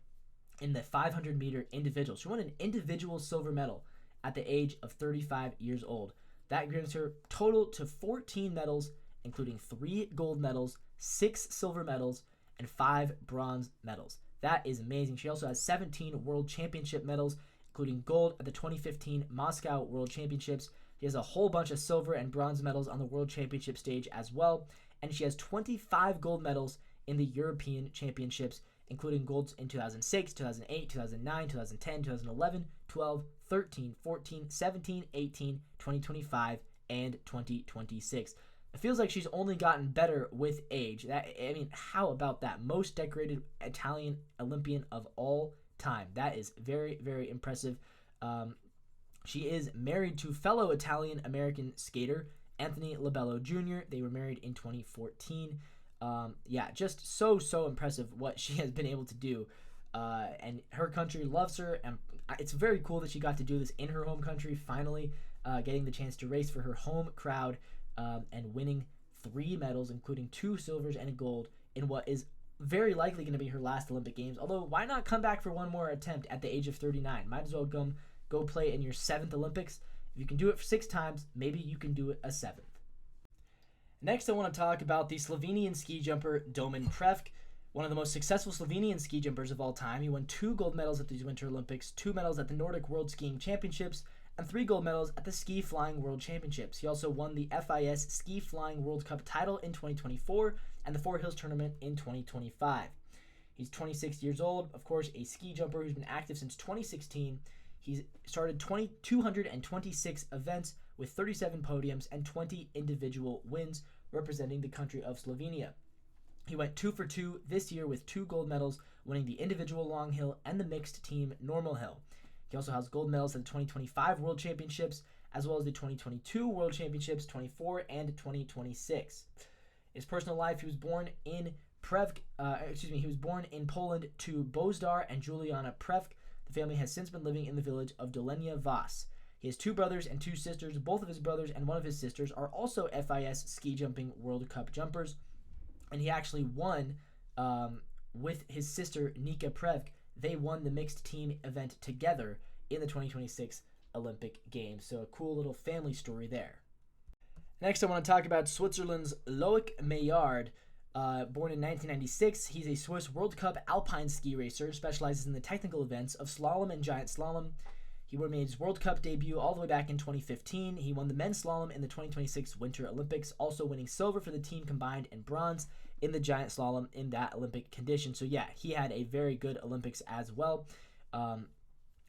in the 500 meter individual. She won an individual silver medal at the age of 35 years old. That brings her total to 14 medals, including 3 gold medals, 6 silver medals, and 5 bronze medals. That is amazing. She also has 17 World Championship medals, including gold at the 2015 Moscow World Championships. She has a whole bunch of silver and bronze medals on the World Championship stage as well. And she has 25 gold medals in the European Championships, including golds in 2006, 2008, 2009, 2010, 2011, 12, 13, 14, 17, 18, 2025, and 2026. It feels like she's only gotten better with age. How about that? Most decorated Italian Olympian of all time. That is very, very impressive. She is married to fellow Italian-American skater Anthony Labello Jr. They were married in 2014. Just so impressive what she has been able to do. And her country loves her, and it's very cool that she got to do this in her home country, finally getting the chance to race for her home crowd and winning 3 medals, including 2 silvers and a gold in what is very likely going to be her last Olympic Games. Although, why not come back for one more attempt at the age of 39? Might as well go play in your 7th Olympics. If you can do it 6 times, maybe you can do it a 7th. Next, I want to talk about the Slovenian ski jumper Domen Prevc, one of the most successful Slovenian ski jumpers of all time. He won 2 gold medals at the Winter Olympics, 2 medals at the Nordic World Skiing Championships, and 3 gold medals at the Ski Flying World Championships. He also won the FIS Ski Flying World Cup title in 2024 and the Four Hills Tournament in 2025. He's 26 years old, of course, a ski jumper who's been active since 2016. He's started 226 events with 37 podiums and 20 individual wins representing the country of Slovenia. He went 2 for 2 this year with 2 gold medals, winning the individual long hill and the mixed team normal hill. He also has gold medals at the 2025 World Championships, as well as the 2022 World Championships, 24 and 2026. His personal life, he was born in Poland to Bozdar and Juliana Prevc. The family has since been living in the village of Dolenia Vas. He has 2 brothers and 2 sisters. Both of his brothers and one of his sisters are also FIS ski jumping World Cup jumpers. And he actually won with his sister Nika Prevc. They won the mixed team event together in the 2026 Olympic Games. So a cool little family story there. Next, I want to talk about Switzerland's Loic Meillard. Born in 1996, he's a Swiss World Cup alpine ski racer, specializes in the technical events of slalom and giant slalom. He made his World Cup debut all the way back in 2015. He won the men's slalom in the 2026 Winter Olympics, also winning silver for the team combined and bronze in the giant slalom in that Olympic condition. So yeah, he had a very good Olympics as well,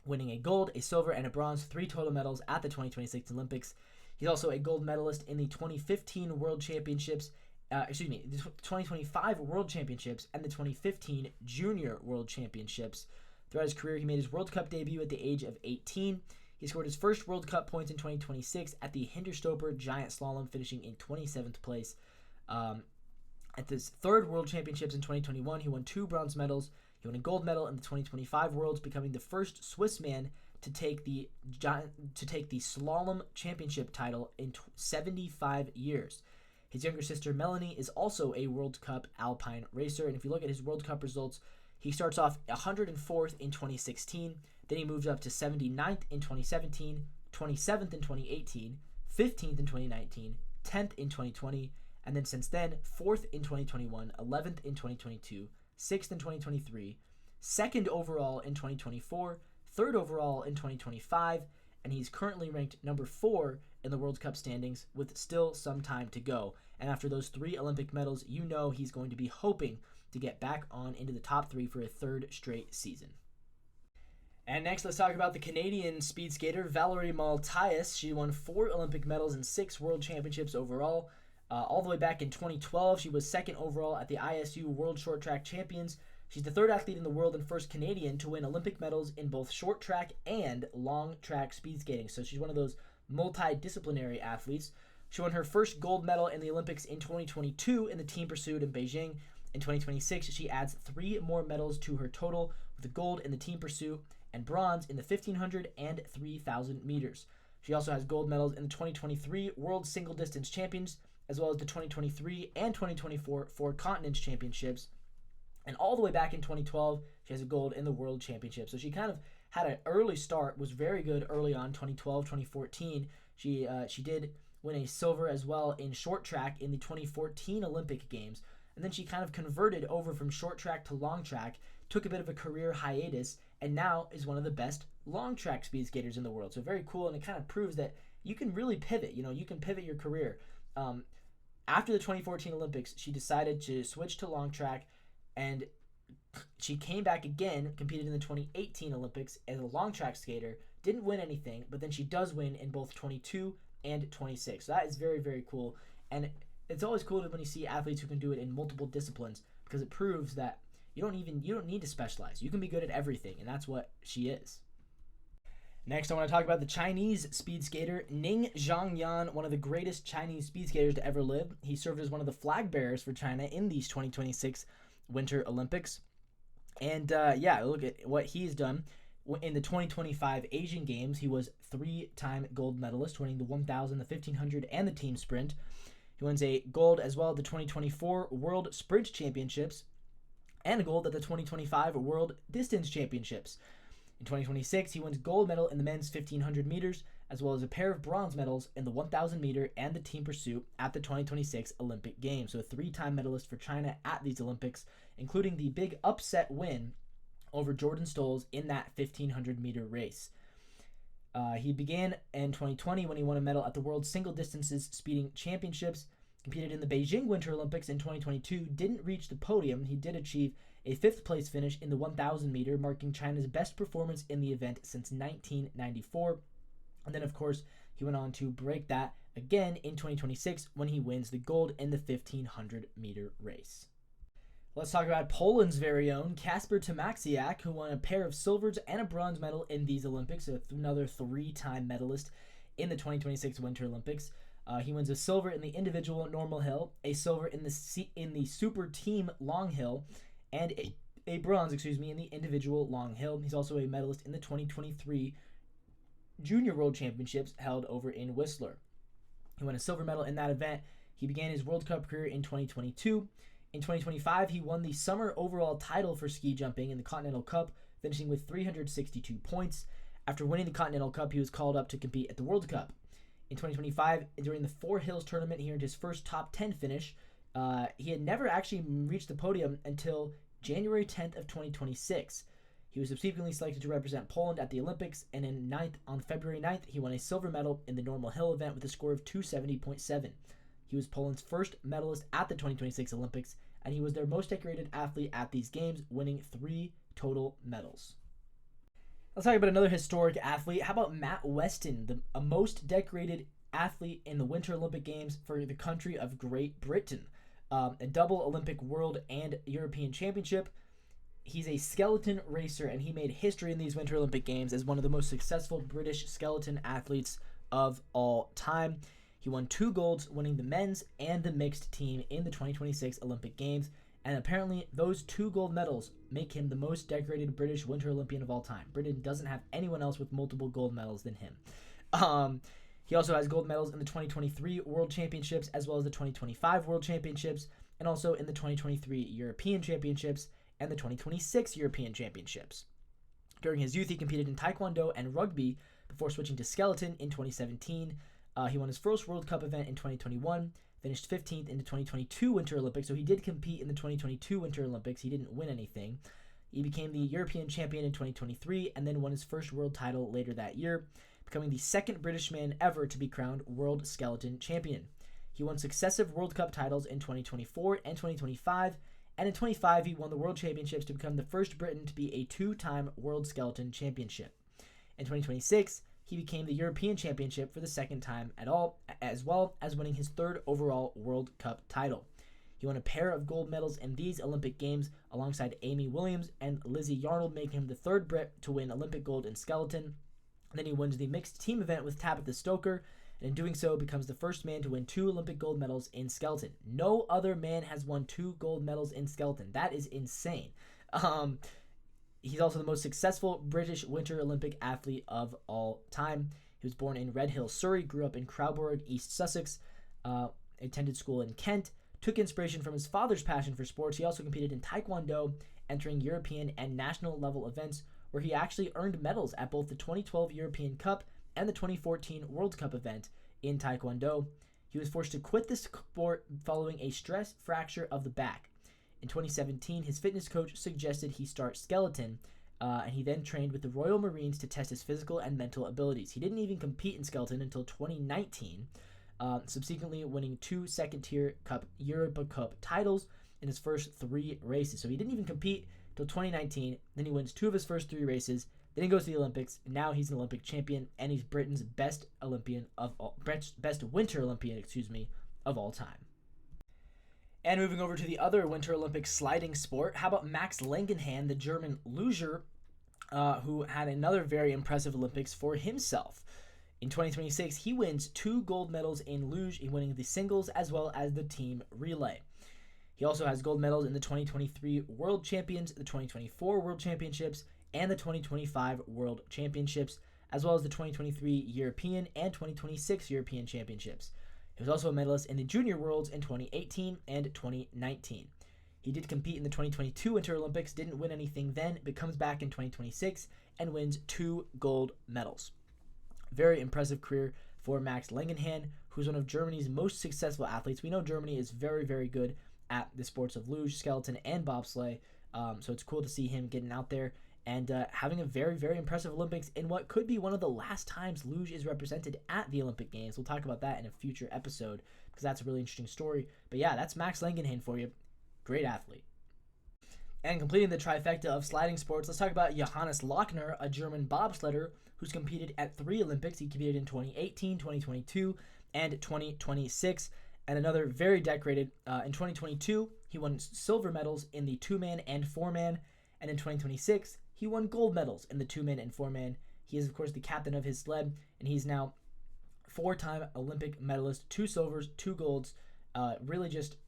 winning a gold, a silver, and a bronze, 3 total medals at the 2026 Olympics. He's also a gold medalist in the 2015 World Championships, the 2025 World Championships and the 2015 Junior World Championships. Throughout his career, he made his World Cup debut at the age of 18. He scored his first World Cup points in 2026 at the Hinderstopper Giant Slalom, finishing in 27th place. At his third World Championships in 2021, he won 2 bronze medals. He won a gold medal in the 2025 Worlds, becoming the first Swiss man to take the slalom championship title in 75 years. His younger sister Melanie is also a World Cup alpine racer, and if you look at his World Cup results, he starts off 104th in 2016, then he moves up to 79th in 2017, 27th in 2018, 15th in 2019, 10th in 2020, and then since then, 4th in 2021, 11th in 2022, 6th in 2023, 2nd overall in 2024, 3rd overall in 2025, and he's currently ranked number 4 in the World Cup standings with still some time to go. And after those 3 Olympic medals, you know he's going to be hoping to get back on into the top 3 for a 3rd straight season. And next, let's talk about the Canadian speed skater Valerie Maltais. She won 4 Olympic medals and 6 World Championships overall. All the way back in 2012, she was 2nd overall at the ISU World Short Track Champions. She's the 3rd athlete in the world and first Canadian to win Olympic medals in both short track and long track speed skating. So she's one of those multidisciplinary athletes. She won her first gold medal in the Olympics in 2022 in the team pursuit in Beijing. In 2026, she adds 3 more medals to her total, with a gold in the team pursuit and bronze in the 1500 and 3000 meters. She also has gold medals in the 2023 World Single Distance Champions, as well as the 2023 and 2024 Four Continents Championships. And all the way back in 2012, she has a gold in the World Championship. So she kind of had an early start, was very good early on, 2012, 2014. She did win a silver as well in short track in the 2014 Olympic Games. And then she kind of converted over from short track to long track, took a bit of a career hiatus, and now is one of the best long track speed skaters in the world. So very cool, and it kind of proves that you can really pivot. You can pivot your career. After the 2014 Olympics, she decided to switch to long track, and she came back again, competed in the 2018 Olympics as a long track skater, didn't win anything, but then she does win in both 22 and 26. So that is very, very cool. And it's always cool when you see athletes who can do it in multiple disciplines, because it proves that you don't need to specialize. You can be good at everything, and that's what she is. Next, I want to talk about the Chinese speed skater Ning Zhangyan, one of the greatest Chinese speed skaters to ever live. He served as one of the flag bearers for China in these 2026 Winter Olympics. And look at what he's done. In the 2025 Asian Games, he was 3-time gold medalist, winning the 1,000, the 1,500, and the team sprint. He wins a gold as well at the 2024 World Sprint Championships and a gold at the 2025 World Distance Championships. In 2026, he wins gold medal in the men's 1,500 meters, as well as a pair of bronze medals in the 1,000 meter and the team pursuit at the 2026 Olympic Games. So a 3-time medalist for China at these Olympics, including the big upset win over Jordan Stolz in that 1,500 meter race. He began in 2020 when he won a medal at the World Single Distances Speeding Championships, competed in the Beijing Winter Olympics in 2022, didn't reach the podium. He did achieve a 5th place finish in the 1,000 meter, marking China's best performance in the event since 1994. And then, of course, he went on to break that again in 2026 when he wins the gold in the 1,500 meter race. Let's talk about Poland's very own Kasper Tamaksiak, who won a pair of silvers and a bronze medal in these Olympics, so another 3-time medalist in the 2026 Winter Olympics. He wins a silver in the individual normal hill, a silver in the super team long hill, and a bronze, in the individual long hill. He's also a medalist in the 2023 Junior World Championships held over in Whistler. He won a silver medal in that event. He began his World Cup career in 2022. In 2025, he won the summer overall title for ski jumping in the Continental Cup, finishing with 362 points. After winning the Continental Cup, he was called up to compete at the World Cup. In 2025, during the Four Hills tournament, he earned his first top 10 finish. He had never actually reached the podium until January 10th of 2026. He was subsequently selected to represent Poland at the Olympics, and on February 9th, he won a silver medal in the normal hill event with a score of 270.7. He was Poland's first medalist at the 2026 Olympics, and he was their most decorated athlete at these games, winning 3 total medals. Let's talk about another historic athlete. How about Matt Weston, a most decorated athlete in the Winter Olympic Games for the country of Great Britain. A double Olympic World and European Championship. He's a skeleton racer, and he made history in these Winter Olympic Games as one of the most successful British skeleton athletes of all time. He won 2 golds, winning the men's and the mixed team in the 2026 Olympic Games, and apparently those 2 gold medals make him the most decorated British Winter Olympian of all time. Britain doesn't have anyone else with multiple gold medals than him. He also has gold medals in the 2023 World Championships, as well as the 2025 World Championships, and also in the 2023 European Championships and the 2026 European Championships. During his youth, he competed in Taekwondo and rugby before switching to skeleton in 2017. He won his first World Cup event in 2021, finished 15th in the 2022 Winter Olympics, so he did compete in the 2022 Winter Olympics. He didn't win anything. He became the European champion in 2023 and then won his first world title later that year, becoming the second British man ever to be crowned World Skeleton Champion. He won successive World Cup titles in 2024 and 2025, and in 2025 he won the World Championships to become the first Briton to be a 2-time World Skeleton Championship. In 2026, he became the European Championship for the second time at all, as well as winning his 3rd overall World Cup title. He won a pair of gold medals in these Olympic Games alongside Amy Williams and Lizzie Yarnold, making him the 3rd Brit to win Olympic gold in skeleton. Then he wins the mixed team event with Tabitha Stoker, and in doing so becomes the first man to win 2 Olympic gold medals in skeleton. No other man has won 2 gold medals in skeleton. That is insane. He's also the most successful British Winter Olympic athlete of all time. He was born in Redhill, Surrey, grew up in Crowborg, East Sussex, attended school in Kent, took inspiration from his father's passion for sports. He also competed in Taekwondo, entering European and national level events, where he actually earned medals at both the 2012 European Cup and the 2014 World Cup event in Taekwondo. He was forced to quit the sport following a stress fracture of the back. In 2017, his fitness coach suggested he start skeleton, and he then trained with the Royal Marines to test his physical and mental abilities. He didn't even compete in skeleton until 2019, subsequently winning 2 second-tier Europa Cup titles in his first 3 races. So he didn't even compete until 2019, then he wins 2 of his first 3 races, then he goes to the Olympics, and now he's an Olympic champion, and he's Britain's best Winter Olympian, of all time. And moving over to the other Winter Olympic sliding sport, how about Max Langenhan, the German luger, who had another very impressive Olympics for himself. In 2026, he wins 2 gold medals in luge, winning the singles as well as the team relay. He also has gold medals in the 2023 World Champions, the 2024 World Championships, and the 2025 World Championships, as well as the 2023 European and 2026 European Championships. He was also a medalist in the Junior Worlds in 2018 and 2019. He did compete in the 2022 Winter Olympics, didn't win anything then, but comes back in 2026 and wins 2 gold medals. Very impressive career for Max Langenhan, who's one of Germany's most successful athletes. We know Germany is very, very good at the sports of luge, skeleton, and bobsleigh, so it's cool to see him getting out there and having a very, very impressive Olympics in what could be one of the last times luge is represented at the Olympic Games. We'll talk about that in a future episode because that's a really interesting story. But yeah, that's Max Langenhan for you. Great athlete. And completing the trifecta of sliding sports, let's talk about Johannes Lochner, a German bobsledder who's competed at 3 Olympics. He competed in 2018, 2022, and 2026. And another very decorated, in 2022, he won silver medals in the 2-man and 4-man. And in 2026, he won gold medals in the 2-man and 4-man. He is, of course, the captain of his sled, and he's now 4-time Olympic medalist, 2 silvers, 2 golds.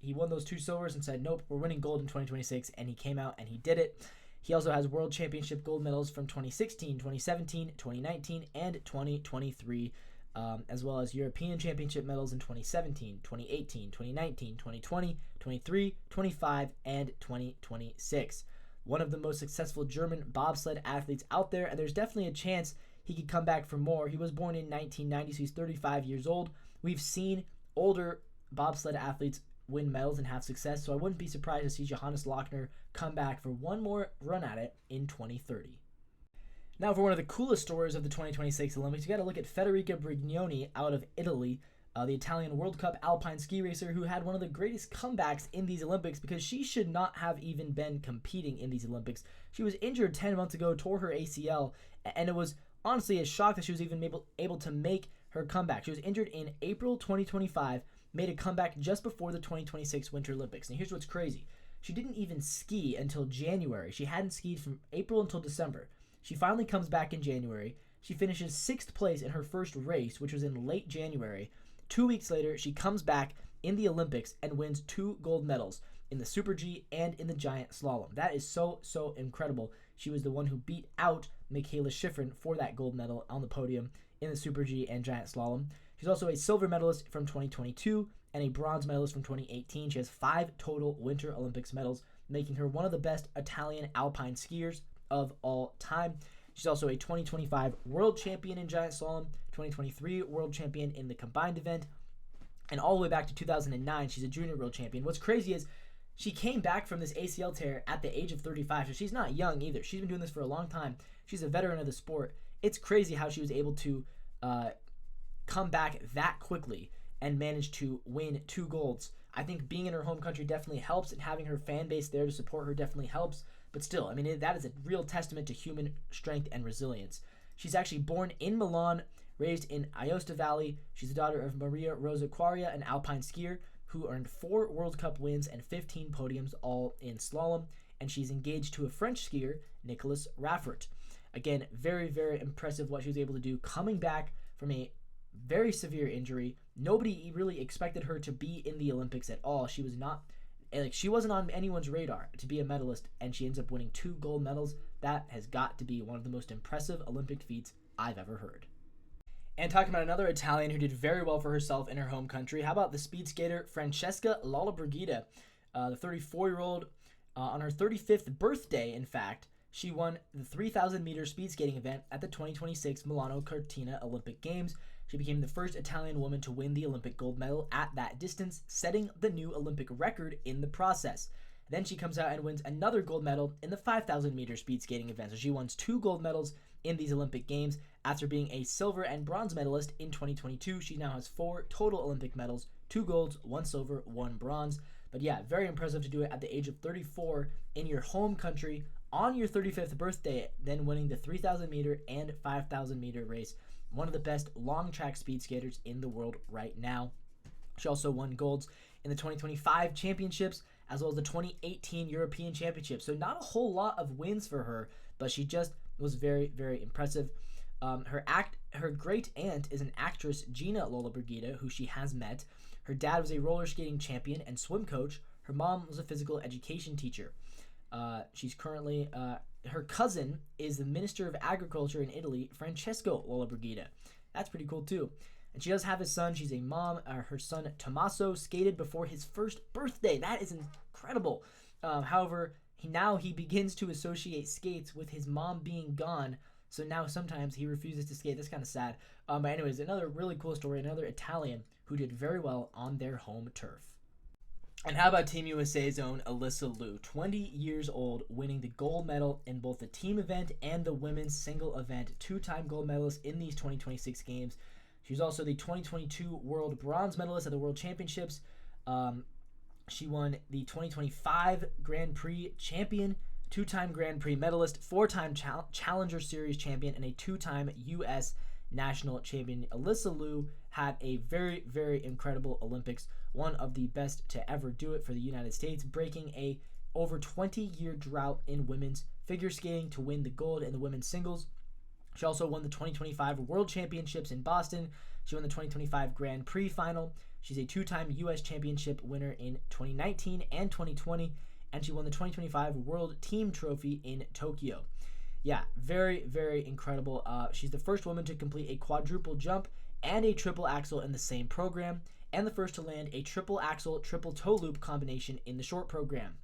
He won those 2 silvers and said, nope, we're winning gold in 2026, and he came out and he did it. He also has World Championship gold medals from 2016, 2017, 2019, and 2023, as well as European Championship medals in 2017, 2018, 2019, 2020, 23, 25, and 2026. One of the most successful German bobsled athletes out there, and there's definitely a chance he could come back for more. He was born in 1990, so he's 35 years old. We've seen older bobsled athletes win medals and have success, so I wouldn't be surprised to see Johannes Lochner come back for one more run at it in 2030. Now for one of the coolest stories of the 2026 Olympics, you got to look at Federica Brignoni out of Italy, the Italian World Cup alpine ski racer who had one of the greatest comebacks in these Olympics because she should not have even been competing in these Olympics. She was injured 10 months ago, tore her ACL, and it was honestly a shock that she was even able to make her comeback. She was injured in April 2025, made a comeback just before the 2026 Winter Olympics. And here's what's crazy. She didn't even ski until January. She hadn't skied from April until December. She finally comes back in January. She finishes 6th place in her first race, which was in late January, 2 weeks later, she comes back in the Olympics and wins 2 gold medals in the Super G and in the giant slalom. That is so incredible. She was the one who beat out Michaela Schifrin for that gold medal on the podium in the Super G and giant slalom. She's also a silver medalist from 2022 and a bronze medalist from 2018. She has 5 total Winter Olympics medals, making her one of the best Italian alpine skiers of all time. She's also a 2025 world champion in giant slalom, 2023 world champion in the combined event, and all the way back to 2009, she's a junior world champion. What's crazy is she came back from this ACL tear at the age of 35, so she's not young either. She's been doing this for a long time. She's a veteran of the sport. It's crazy how she was able to come back that quickly and manage to win 2 golds. I think being in her home country definitely helps, and having her fan base there to support her definitely helps. But still, I mean, that is a real testament to human strength and resilience. She's actually born in Milan, raised in Aosta Valley. She's the daughter of Maria Rosa Quaria, an alpine skier who earned 4 World Cup wins and 15 podiums, all in slalom. And she's engaged to a French skier, Nicolas Raffert. Again, very impressive what she was able to do coming back from a very severe injury. Nobody really expected her to be in the Olympics at all. She was not, she wasn't on anyone's radar to be a medalist, and she ends up winning 2 gold medals. That has got to be one of the most impressive Olympic feats I've ever heard. And talking about another Italian who did very well for herself in her home country, how about the speed skater Francesca Lollobrigida, the 34-year-old, on her 35th birthday, in fact, she won the 3,000-meter speed skating event at the 2026 Milano Cortina Olympic Games. She became the first Italian woman to win the Olympic gold medal at that distance, setting the new Olympic record in the process. Then she comes out and wins another gold medal in the 5,000-meter speed skating event. So she wins 2 gold medals in these Olympic Games. After being a silver and bronze medalist in 2022, she now has 4 total Olympic medals, 2 golds, 1 silver, 1 bronze. But yeah, very impressive to do it at the age of 34 in your home country on your 35th birthday, then winning the 3,000-meter and 5,000-meter race. One of the best long track speed skaters in the world right now. She also won golds in the 2025 championships as well as the 2018 European Championships. So not a whole lot of wins for her, but she just was very impressive. Her great aunt is an actress, Gina Lollobrigida, who she has met. Her dad was a roller skating champion and swim coach. Her mom was a physical education teacher. She's currently, her cousin is the Minister of Agriculture in Italy, Francesco Lollobrigida. That's pretty cool too. And she does have a son. She's a mom. Her son, Tommaso, skated before his first birthday. That is incredible. However, he begins to associate skates with his mom being gone. So now sometimes he refuses to skate. That's kind of sad. But anyways, another really cool story. Another Italian who did very well on their home turf. And how about Team USA's own Alyssa Liu, 20 years old, winning the gold medal in both the team event and the women's single event, 2-time gold medalist in these 2026 games. She was also the 2022 world bronze medalist at the World Championships. She won the 2025 Grand Prix champion, 2-time Grand Prix medalist, 4-time Challenger Series champion, and a 2-time U.S. national champion. Alyssa Liu had a very incredible Olympics, one of the best to ever do it for the United States, breaking a over 20-year drought in women's figure skating to win the gold in the women's singles. She also won the 2025 World Championships in Boston. She won the 2025 Grand Prix final. She's a 2-time U.S. Championship winner in 2019 and 2020, and she won the 2025 World Team Trophy in Tokyo. Yeah, very incredible. She's the first woman to complete a quadruple jump and a triple axel in the same program, and the first to land a triple axel, triple toe loop combination in the short program.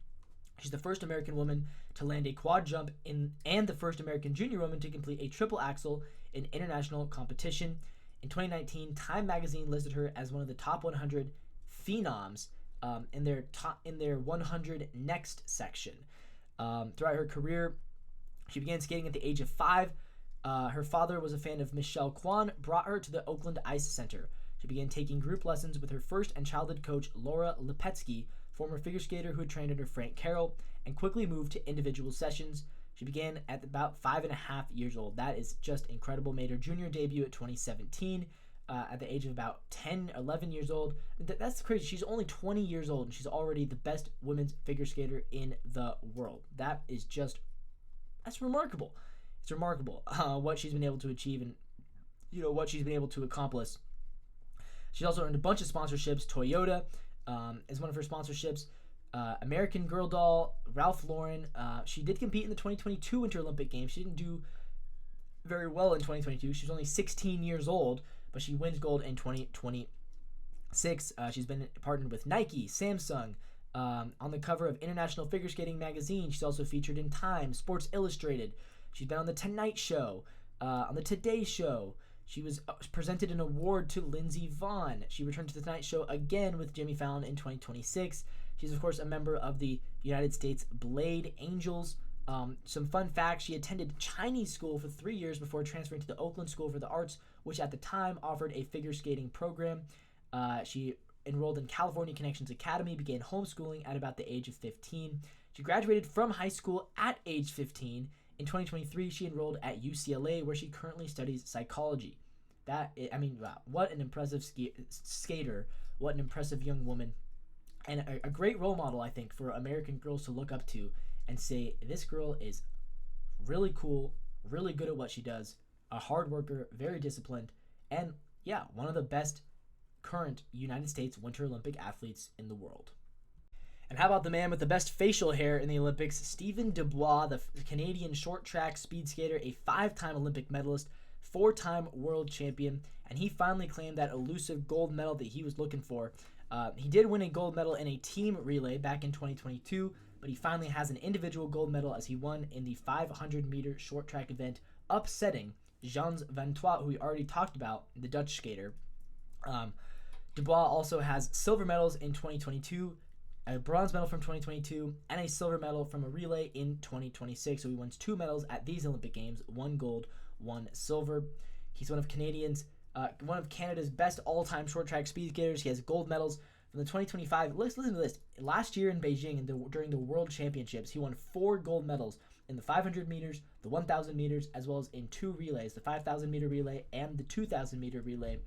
She's the first American woman to land a quad jump and the first American junior woman to complete a triple axel in international competition. In 2019, Time magazine listed her as one of the top 100 phenoms in their 100 Next section. Throughout her career, she began skating at the age of 5. Her father was a fan of Michelle Kwan, brought her to the Oakland Ice Center. She began taking group lessons with her first and childhood coach, Laura Lipetsky, former figure skater who had trained under Frank Carroll, and quickly moved to individual sessions. She began at about 5.5 years old. That is just incredible. Made her junior debut at 2017 at the age of about 10, 11 years old. That's crazy. She's only 20 years old, and she's already the best women's figure skater in the world. That's remarkable. It's remarkable what she's been able to achieve and what she's been able to accomplish. She's also earned a bunch of sponsorships. Toyota is one of her sponsorships. American Girl doll, Ralph Lauren. She did compete in the 2022 Winter Olympic Games. She didn't do very well in 2022. She was only 16 years old, but she wins gold in 2026. She's been partnered with Nike, Samsung, on the cover of International Figure Skating magazine. She's also featured in Time, Sports Illustrated. She's been on The Tonight Show, on The Today Show. She was presented an award to Lindsey Vonn. She returned to The Tonight Show again with Jimmy Fallon in 2026. She's, of course, a member of the United States Blade Angels. Some fun facts: she attended Chinese school for 3 years before transferring to the Oakland School for the Arts, which at the time offered a figure skating program. She enrolled in California Connections Academy, began homeschooling at about the age of 15. She graduated from high school at age 15. In 2023, she enrolled at UCLA, where she currently studies psychology. Wow, what an impressive skater. What an impressive young woman. And a great role model, I think, for American girls to look up to and say, this girl is really cool, really good at what she does, a hard worker, very disciplined, and, yeah, one of the best current United States Winter Olympic athletes in the world. And how about the man with the best facial hair in the Olympics, Stephen Dubois, the Canadian short track speed skater, a 5-time Olympic medalist, 4-time world champion, and he finally claimed that elusive gold medal that he was looking for. He did win a gold medal in a team relay back in 2022, but he finally has an individual gold medal as he won in the 500-meter short track event, upsetting Jans van Toit, who we already talked about, the Dutch skater. Dubois also has silver medals in 2022, a bronze medal from 2022, and a silver medal from a relay in 2026. So he wins 2 medals at these Olympic Games, 1 gold, 1 silver. He's one of Canada's best all-time short track speed skaters. He has gold medals from the 2025. Listen to this. Last year in Beijing, during the World Championships, he won 4 gold medals in the 500 meters, the 1,000 meters, as well as in 2 relays, the 5,000-meter relay and the 2,000-meter relay.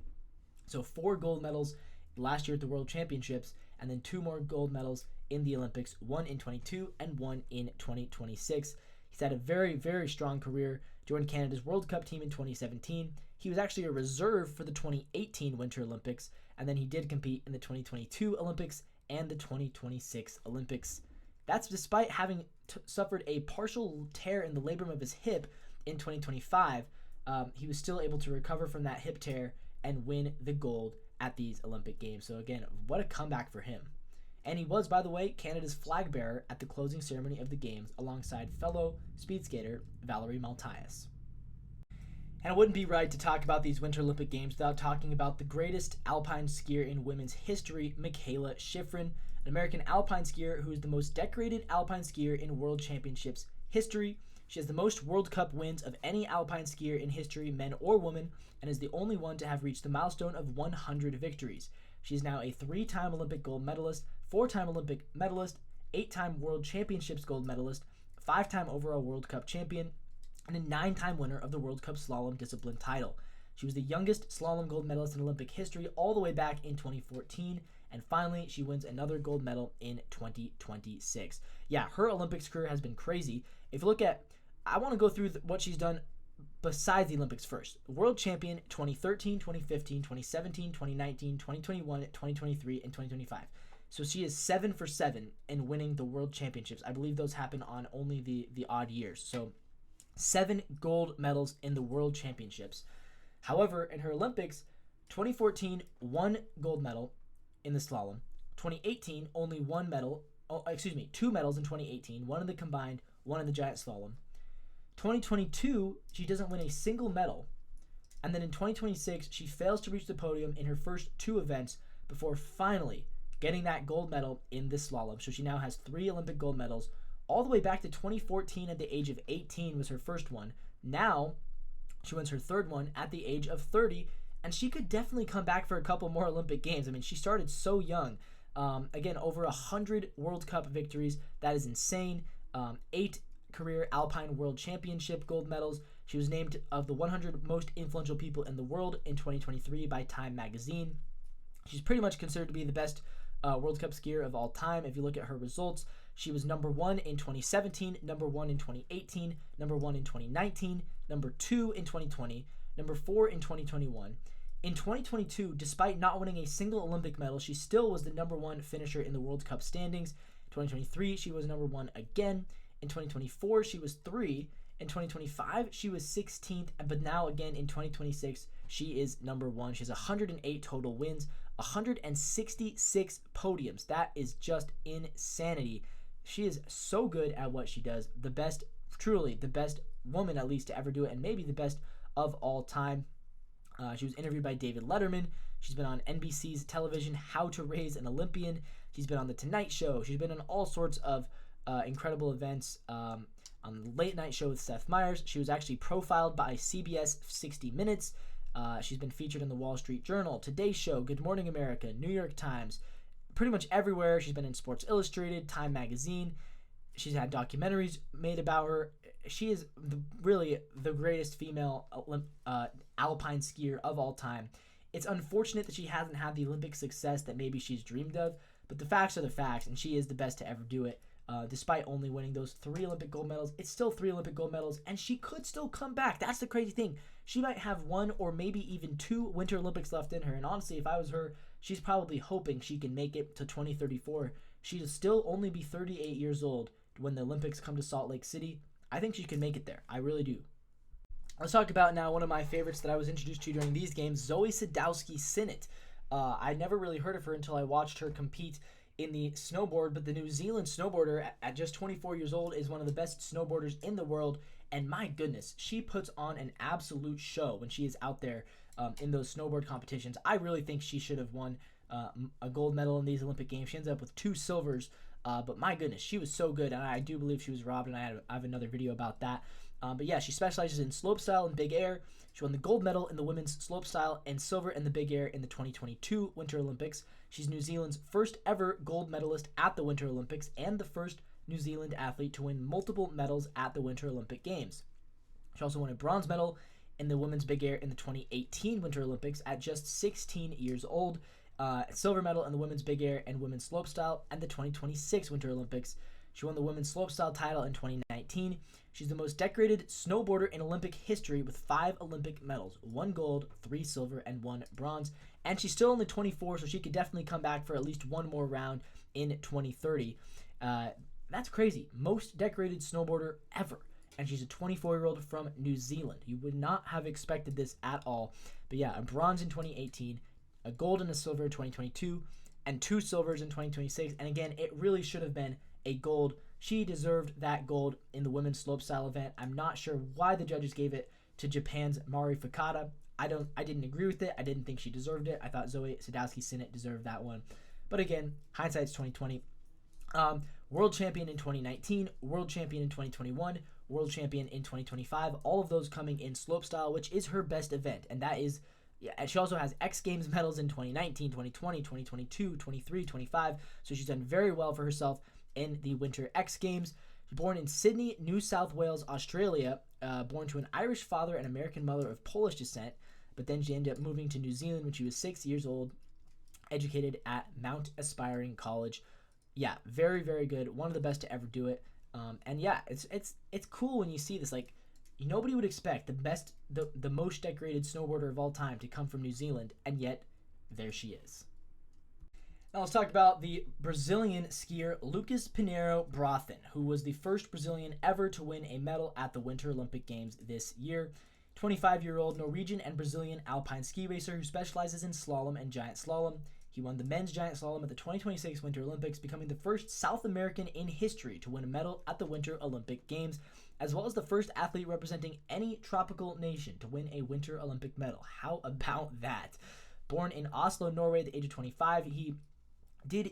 So 4 gold medals last year at the World Championships, and then 2 more gold medals in the Olympics, 1 in 22 and 1 in 2026. He's had a very, very strong career. Joined Canada's World Cup team in 2017. He was actually a reserve for the 2018 Winter Olympics, and then he did compete in the 2022 Olympics and the 2026 Olympics. That's despite having suffered a partial tear in the labrum of his hip in 2025. He was still able to recover from that hip tear and win the gold at these Olympic Games. So again, what a comeback for him. And he was, by the way, Canada's flag bearer at the closing ceremony of the Games alongside fellow speed skater Valerie Maltais. And it wouldn't be right to talk about these Winter Olympic Games without talking about the greatest alpine skier in women's history, Michaela Schifrin, an American alpine skier who is the most decorated alpine skier in World Championships history. She has the most World Cup wins of any alpine skier in history, men or women, and is the only one to have reached the milestone of 100 victories. She is now a 3-time Olympic gold medalist, 4-time Olympic medalist, 8-time World Championships gold medalist, 5-time overall World Cup champion, and a 9-time winner of the World Cup slalom discipline title. She was the youngest slalom gold medalist in Olympic history all the way back in 2014, and finally she wins another gold medal in 2026. Yeah, her Olympics career has been crazy. If you look at, I want to go through what she's done besides the Olympics first. World champion 2013, 2015, 2017, 2019, 2021, 2023, and 2025. So she is 7 for 7 in winning the World Championships. I believe those happen on only the odd years. So 7 gold medals in the World Championships. However, in her Olympics, 2014, 1 gold medal in the slalom. 2018, only 1 medal. 2 medals in 2018. 1 in the combined, 1 in the giant slalom. 2022, she doesn't win a single medal. And then in 2026, she fails to reach the podium in her first 2 events before finally getting that gold medal in the slalom. So she now has 3 Olympic gold medals. All the way back to 2014 at the age of 18 was her first one. Now, she wins her 3rd one at the age of 30, and she could definitely come back for a couple more Olympic Games. I mean, she started so young. Again, over 100 World Cup victories. That is insane. 8 career Alpine World Championship gold medals. She was named of the 100 most influential people in the world in 2023 by Time magazine. She's pretty much considered to be the best World Cup skier of all time. If you look at her results, she was number 1 in 2017, number 1 in 2018, number 1 in 2019, number 2 in 2020, number 4 in 2021. In 2022, despite not winning a single Olympic medal, she still was the number one finisher in the World Cup standings. 2023, she was number one again. In 2024, she was 3. In 2025, she was 16th, but now again in 2026, she is number 1. She has 108 total wins, 166 podiums. That is just insanity. She is so good at what she does. The best, truly the best woman at least to ever do it, and maybe the best of all time. She was interviewed by David Letterman. She's been on NBC's television, How to Raise an Olympian. She's been on The Tonight Show. She's been on all sorts of incredible events. On the Late Night Show with Seth Meyers. She was actually profiled by CBS 60 Minutes. She's been featured in the Wall Street Journal, Today Show, Good Morning America, New York Times, pretty much everywhere. She's been in Sports Illustrated, Time Magazine. She's had documentaries made about her. She is really the greatest female alpine skier of all time. It's unfortunate that she hasn't had the Olympic success that maybe she's dreamed of, but the facts are the facts, and she is the best to ever do it. Despite only winning those 3 Olympic gold medals, it's still 3 Olympic gold medals, and she could still come back. That's the crazy thing. She might have 1 or maybe even 2 Winter Olympics left in her, and honestly, if I was her, she's probably hoping she can make it to 2034. She'll still only be 38 years old when the Olympics come to Salt Lake City. I think she can make it there. I really do. Let's talk about now one of my favorites that I was introduced to during these games, Zoe Sadowski-Synnott. I never really heard of her until I watched her compete in the snowboard, but the New Zealand snowboarder at just 24 years old is one of the best snowboarders in the world, and my goodness, she puts on an absolute show when she is out there in those snowboard competitions. I really think she should have won a gold medal in these Olympic Games. She ends up with 2 silvers, but my goodness, she was so good, and I do believe she was robbed, and I have another video about that. But yeah, she specializes in slopestyle and big air. She won the gold medal in the women's slopestyle and silver in the big air in the 2022 Winter Olympics. She's New Zealand's first ever gold medalist at the Winter Olympics and the first New Zealand athlete to win multiple medals at the Winter Olympic Games. She also won a bronze medal in the women's big air in the 2018 Winter Olympics at just 16 years old. Silver medal in the women's big air and women's slopestyle and the 2026 Winter Olympics. She won the women's slopestyle title in 2019. She's the most decorated snowboarder in Olympic history with 5 Olympic medals, 1 gold, 3 silver, and 1 bronze. And she's still only 24, so she could definitely come back for at least one more round in 2030. That's crazy. Most decorated snowboarder ever. And she's a 24-year-old from New Zealand. You would not have expected this at all. But yeah, a bronze in 2018, a gold and a silver in 2022, and 2 silvers in 2026. And again, it really should have been a gold. She deserved that gold in the women's slopestyle event. I'm not sure why the judges gave it to Japan's Mari Fukada. I didn't agree with it. I didn't think she deserved it. I thought Zoe Sadowski-Synnott deserved that one. But again, hindsight's 2020. World champion in 2019, world champion in 2021, world champion in 2025. All of those coming in slopestyle, which is her best event, and that is. Yeah, and she also has X Games medals in 2019, 2020, 2022, 23, 25. So she's done very well for herself in the Winter X Games. She's born in Sydney, New South Wales, Australia, born to an Irish father and American mother of Polish descent, but then she ended up moving to New Zealand when she was 6 years old, educated at Mount Aspiring College. Yeah, very, very good. One of the best to ever do it. And yeah, it's cool when you see this. Like, nobody would expect the most decorated snowboarder of all time to come from New Zealand, and yet there she is. Now let's talk about the Brazilian skier Lucas Pinheiro Brathen, who was the first Brazilian ever to win a medal at the Winter Olympic Games this year. 25-year-old Norwegian and Brazilian alpine ski racer who specializes in slalom and giant slalom. He won the men's giant slalom at the 2026 Winter Olympics, becoming the first South American in history to win a medal at the Winter Olympic Games, as well as the first athlete representing any tropical nation to win a Winter Olympic medal. How about that? Born in Oslo, Norway at the age of 25, he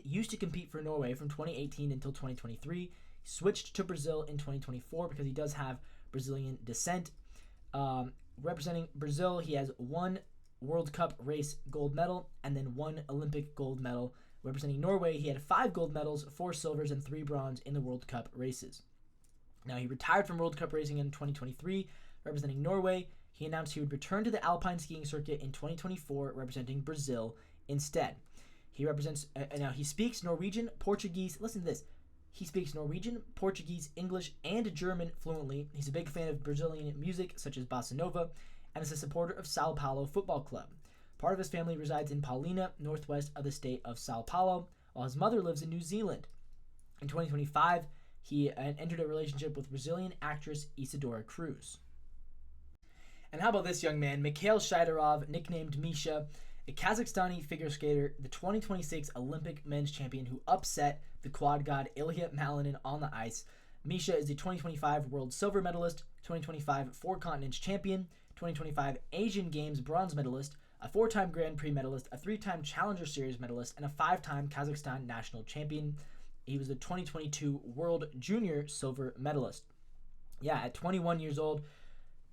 used to compete for Norway from 2018 until 2023. He switched to Brazil in 2024 because he does have Brazilian descent. Representing Brazil, he has 1 World Cup race gold medal and then 1 Olympic gold medal. Representing Norway, he had 5 gold medals, 4 silvers, and 3 bronze in the World Cup races. Now, he retired from World Cup racing in 2023. Representing Norway, he announced he would return to the alpine skiing circuit in 2024, representing Brazil instead. He represents, now he speaks Norwegian, Portuguese, listen to this. He speaks Norwegian, Portuguese, English, and German fluently. He's a big fan of Brazilian music, such as bossa nova, and is a supporter of Sao Paulo Football Club. Part of his family resides in Paulínia, northwest of the state of Sao Paulo, while his mother lives in New Zealand. In 2025, he entered a relationship with Brazilian actress Isadora Cruz. And how about this young man, Mikhail Shaidarov, nicknamed Misha, a Kazakhstani figure skater, the 2026 Olympic men's champion who upset the quad god Ilya Malinin on the ice. Misha is the 2025 World Silver Medalist, 2025 Four Continents Champion, 2025 Asian Games Bronze Medalist, a 4-time Grand Prix medalist, a 3-time Challenger Series medalist, and a 5-time Kazakhstan National Champion. He was the 2022 World Junior Silver Medalist. Yeah, at 21 years old,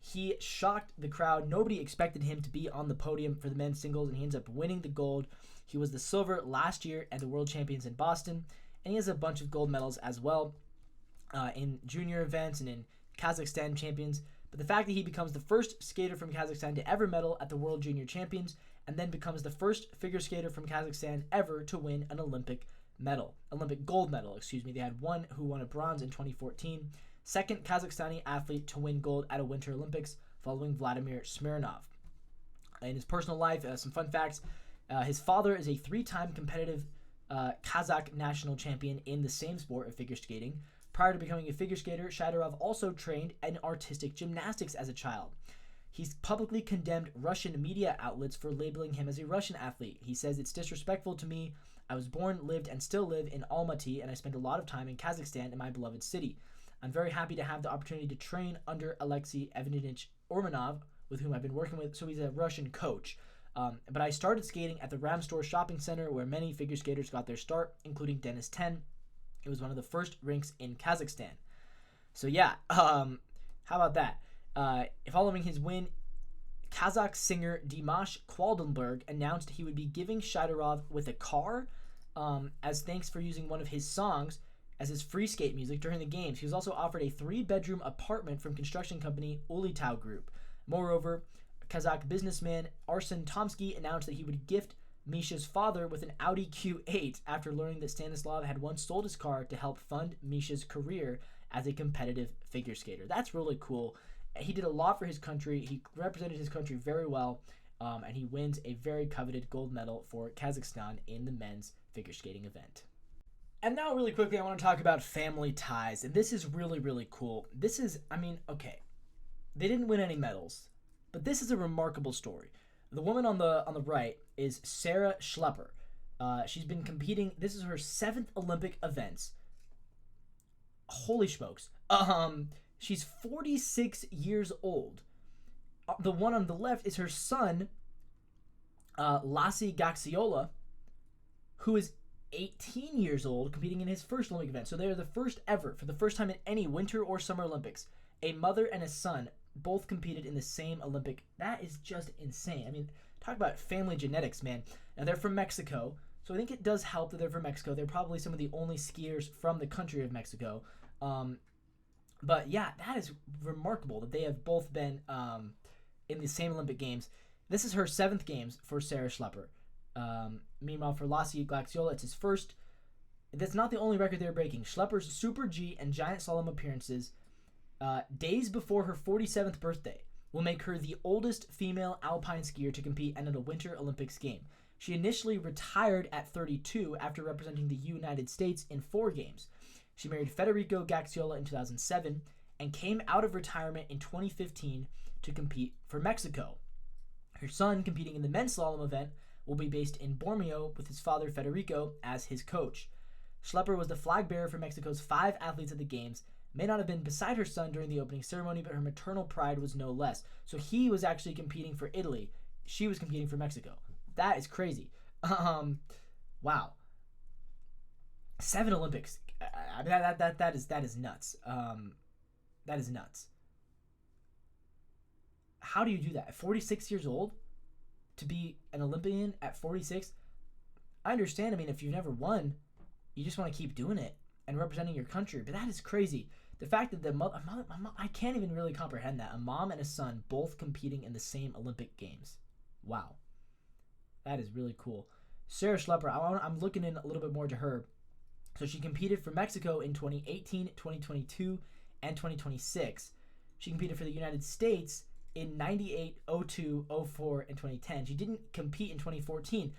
he shocked the crowd. Nobody expected him to be on the podium for the men's singles, and he ends up winning the gold. He was the silver last year at the World Champions in Boston, and he has a bunch of gold medals as well in junior events and in Kazakhstan champions. But the fact that he becomes the first skater from Kazakhstan to ever medal at the World Junior Champions and then becomes the first figure skater from Kazakhstan ever to win an Olympic gold medal. They had one who won a bronze in 2014. Second Kazakhstani athlete to win gold at a Winter Olympics following Vladimir Smirnov. In his personal life, some fun facts. His father is a 3-time competitive Kazakh national champion in the same sport of figure skating. Prior to becoming a figure skater, Shaidarov also trained in artistic gymnastics as a child. He's publicly condemned Russian media outlets for labeling him as a Russian athlete. He says, "It's disrespectful to me. I was born, lived, and still live in Almaty, and I spent a lot of time in Kazakhstan in my beloved city. I'm very happy to have the opportunity to train under Alexei Evanidovich Ormanov, with whom I've been working with." So he's a Russian coach. But I started skating at the Ramstor Shopping Center, where many figure skaters got their start, including Dennis Ten. It was one of the first rinks in Kazakhstan. So yeah, how about that? Following his win, Kazakh singer Dimash Qualdenberg announced he would be giving Shaidarov with a car as thanks for using one of his songs as his free skate music during the games. He was also offered a 3-bedroom apartment from construction company Ulitau Group. Moreover, Kazakh businessman Arsen Tomsky announced that he would gift Misha's father with an Audi Q8 after learning that Stanislav had once sold his car to help fund Misha's career as a competitive figure skater. That's really cool. He did a lot for his country. He represented his country very well, and he wins a very coveted gold medal for Kazakhstan in the men's figure skating event. And now really quickly, I want to talk about family ties, and this is really, really cool. Okay, they didn't win any medals, but this is a remarkable story. The woman on the right is Sarah Schlepper. She's been competing. This is her 7th Olympic events. Holy smokes. She's 46 years old. The one on the left is her son, Lassi Gaxiola, who is 18 years old, competing in his first Olympic event. So they are the first ever, for the first time in any Winter or Summer Olympics, a mother and a son both competed in the same Olympic. That is just insane. I mean, talk about family genetics, man. Now, they're from Mexico, so I think it does help that they're from Mexico. They're probably some of the only skiers from the country of Mexico. But yeah, that is remarkable that they have both been in the same Olympic Games. This is her 7th Games for Sarah Schlepper. Meanwhile, for Lassi Glaxiola, it's his first. That's not the only record they're breaking. Schlepper's Super G and Giant Slalom appearances days before her 47th birthday will make her the oldest female alpine skier to compete in a Winter Olympics game. She initially retired at 32 after representing the United States in 4 games. She married Federico Gaxiola in 2007 and came out of retirement in 2015 to compete for Mexico. Her son, competing in the men's slalom event, will be based in Bormio with his father Federico as his coach. Schlepper was the flag bearer for Mexico's 5 athletes at the Games. May not have been beside her son during the opening ceremony, but her maternal pride was no less. So he was actually competing for Italy. She was competing for Mexico. That is crazy. Wow. 7 Olympics. That is nuts. That is nuts. How do you do that? At 46 years old? To be an Olympian at 46? I understand. I mean, if you've never won, you just want to keep doing it and representing your country. But that is crazy. The fact that I can't even really comprehend that. A mom and a son both competing in the same Olympic Games. Wow. That is really cool. Sarah Schlepper, I'm looking in a little bit more to her. So she competed for Mexico in 2018, 2022, and 2026. She competed for the United States in 98, 02, 04, and 2010. She didn't compete in 2014.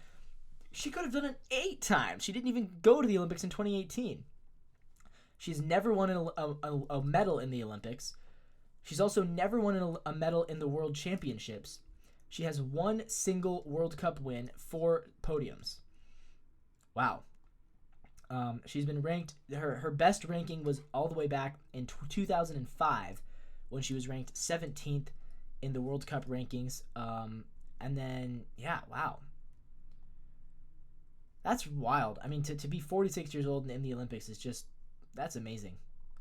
She could have done it 8 times. She didn't even go to the Olympics in 2018. She's never won a medal in the Olympics. She's also never won a medal in the World Championships. She has 1 single World Cup win, 4 podiums. Wow. She's been ranked, her best ranking was all the way back in 2005 when she was ranked 17th in the World Cup rankings. And then, yeah, wow. That's wild. I mean, to be 46 years old in the Olympics is just, that's amazing.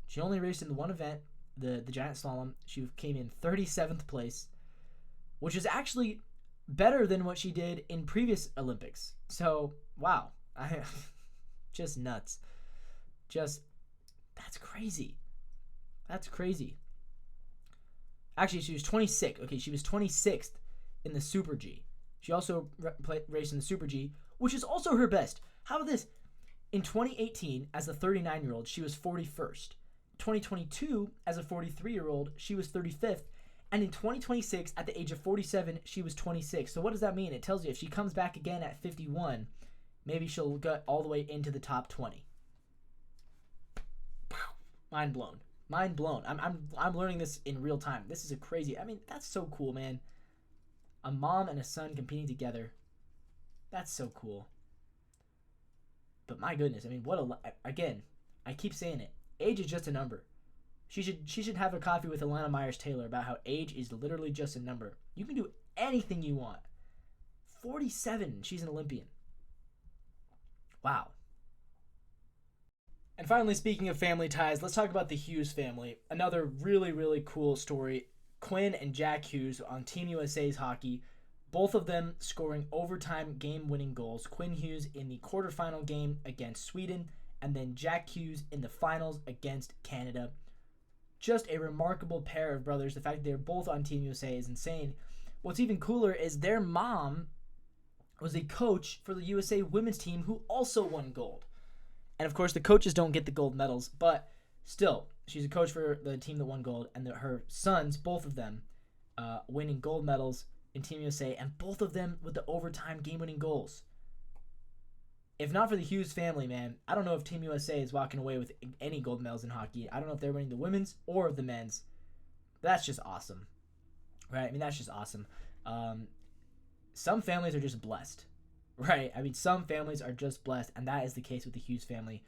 She only raced in the one event, the giant slalom. She came in 37th place, which is actually better than what she did in previous Olympics. So, wow. Just nuts. That's crazy. That's crazy. Actually, she was 26th. Okay, she was 26th in the Super G. She also raced in the Super G, which is also her best. How about this? In 2018, as a 39-year-old, she was 41st. 2022, as a 43-year-old, she was 35th. And in 2026, at the age of 47, she was 26th. So what does that mean? It tells you if she comes back again at 51, maybe she'll get all the way into the top 20. Mind blown. Mind blown. I'm learning this in real time. This is a crazy. I mean, that's so cool, man. A mom and a son competing together. That's so cool. But my goodness, I mean, again, I keep saying it. Age is just a number. She should have a coffee with Alana Myers-Taylor about how age is literally just a number. You can do anything you want. 47, she's an Olympian. Wow. And finally, speaking of family ties, let's talk about the Hughes family. Another really, really cool story. Quinn and Jack Hughes on Team USA's hockey. Both of them scoring overtime game-winning goals. Quinn Hughes in the quarterfinal game against Sweden, and then Jack Hughes in the finals against Canada. Just a remarkable pair of brothers. The fact that they're both on Team USA is insane. What's even cooler is their mom was a coach for the USA women's team who also won gold. And of course, the coaches don't get the gold medals, but still, she's a coach for the team that won gold, and her sons, both of them, winning gold medals in Team USA, and both of them with the overtime game-winning goals. If not for the Hughes family, man, I don't know if Team USA is walking away with any gold medals in hockey. I don't know if they're winning the women's or the men's. That's just awesome, right? I mean, that's just awesome. Some families are just blessed, right? I mean, some families are just blessed, and that is the case with the Hughes family.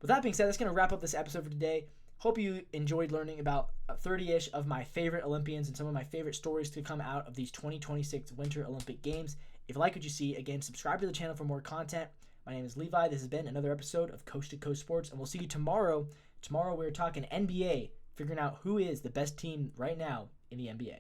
With that being said, that's going to wrap up this episode for today. Hope you enjoyed learning about 30-ish of my favorite Olympians and some of my favorite stories to come out of these 2026 Winter Olympic Games. If you like what you see, again, subscribe to the channel for more content. My name is Levi. This has been another episode of Coast to Coast Sports, and we'll see you tomorrow. Tomorrow we're talking NBA, figuring out who is the best team right now in the NBA.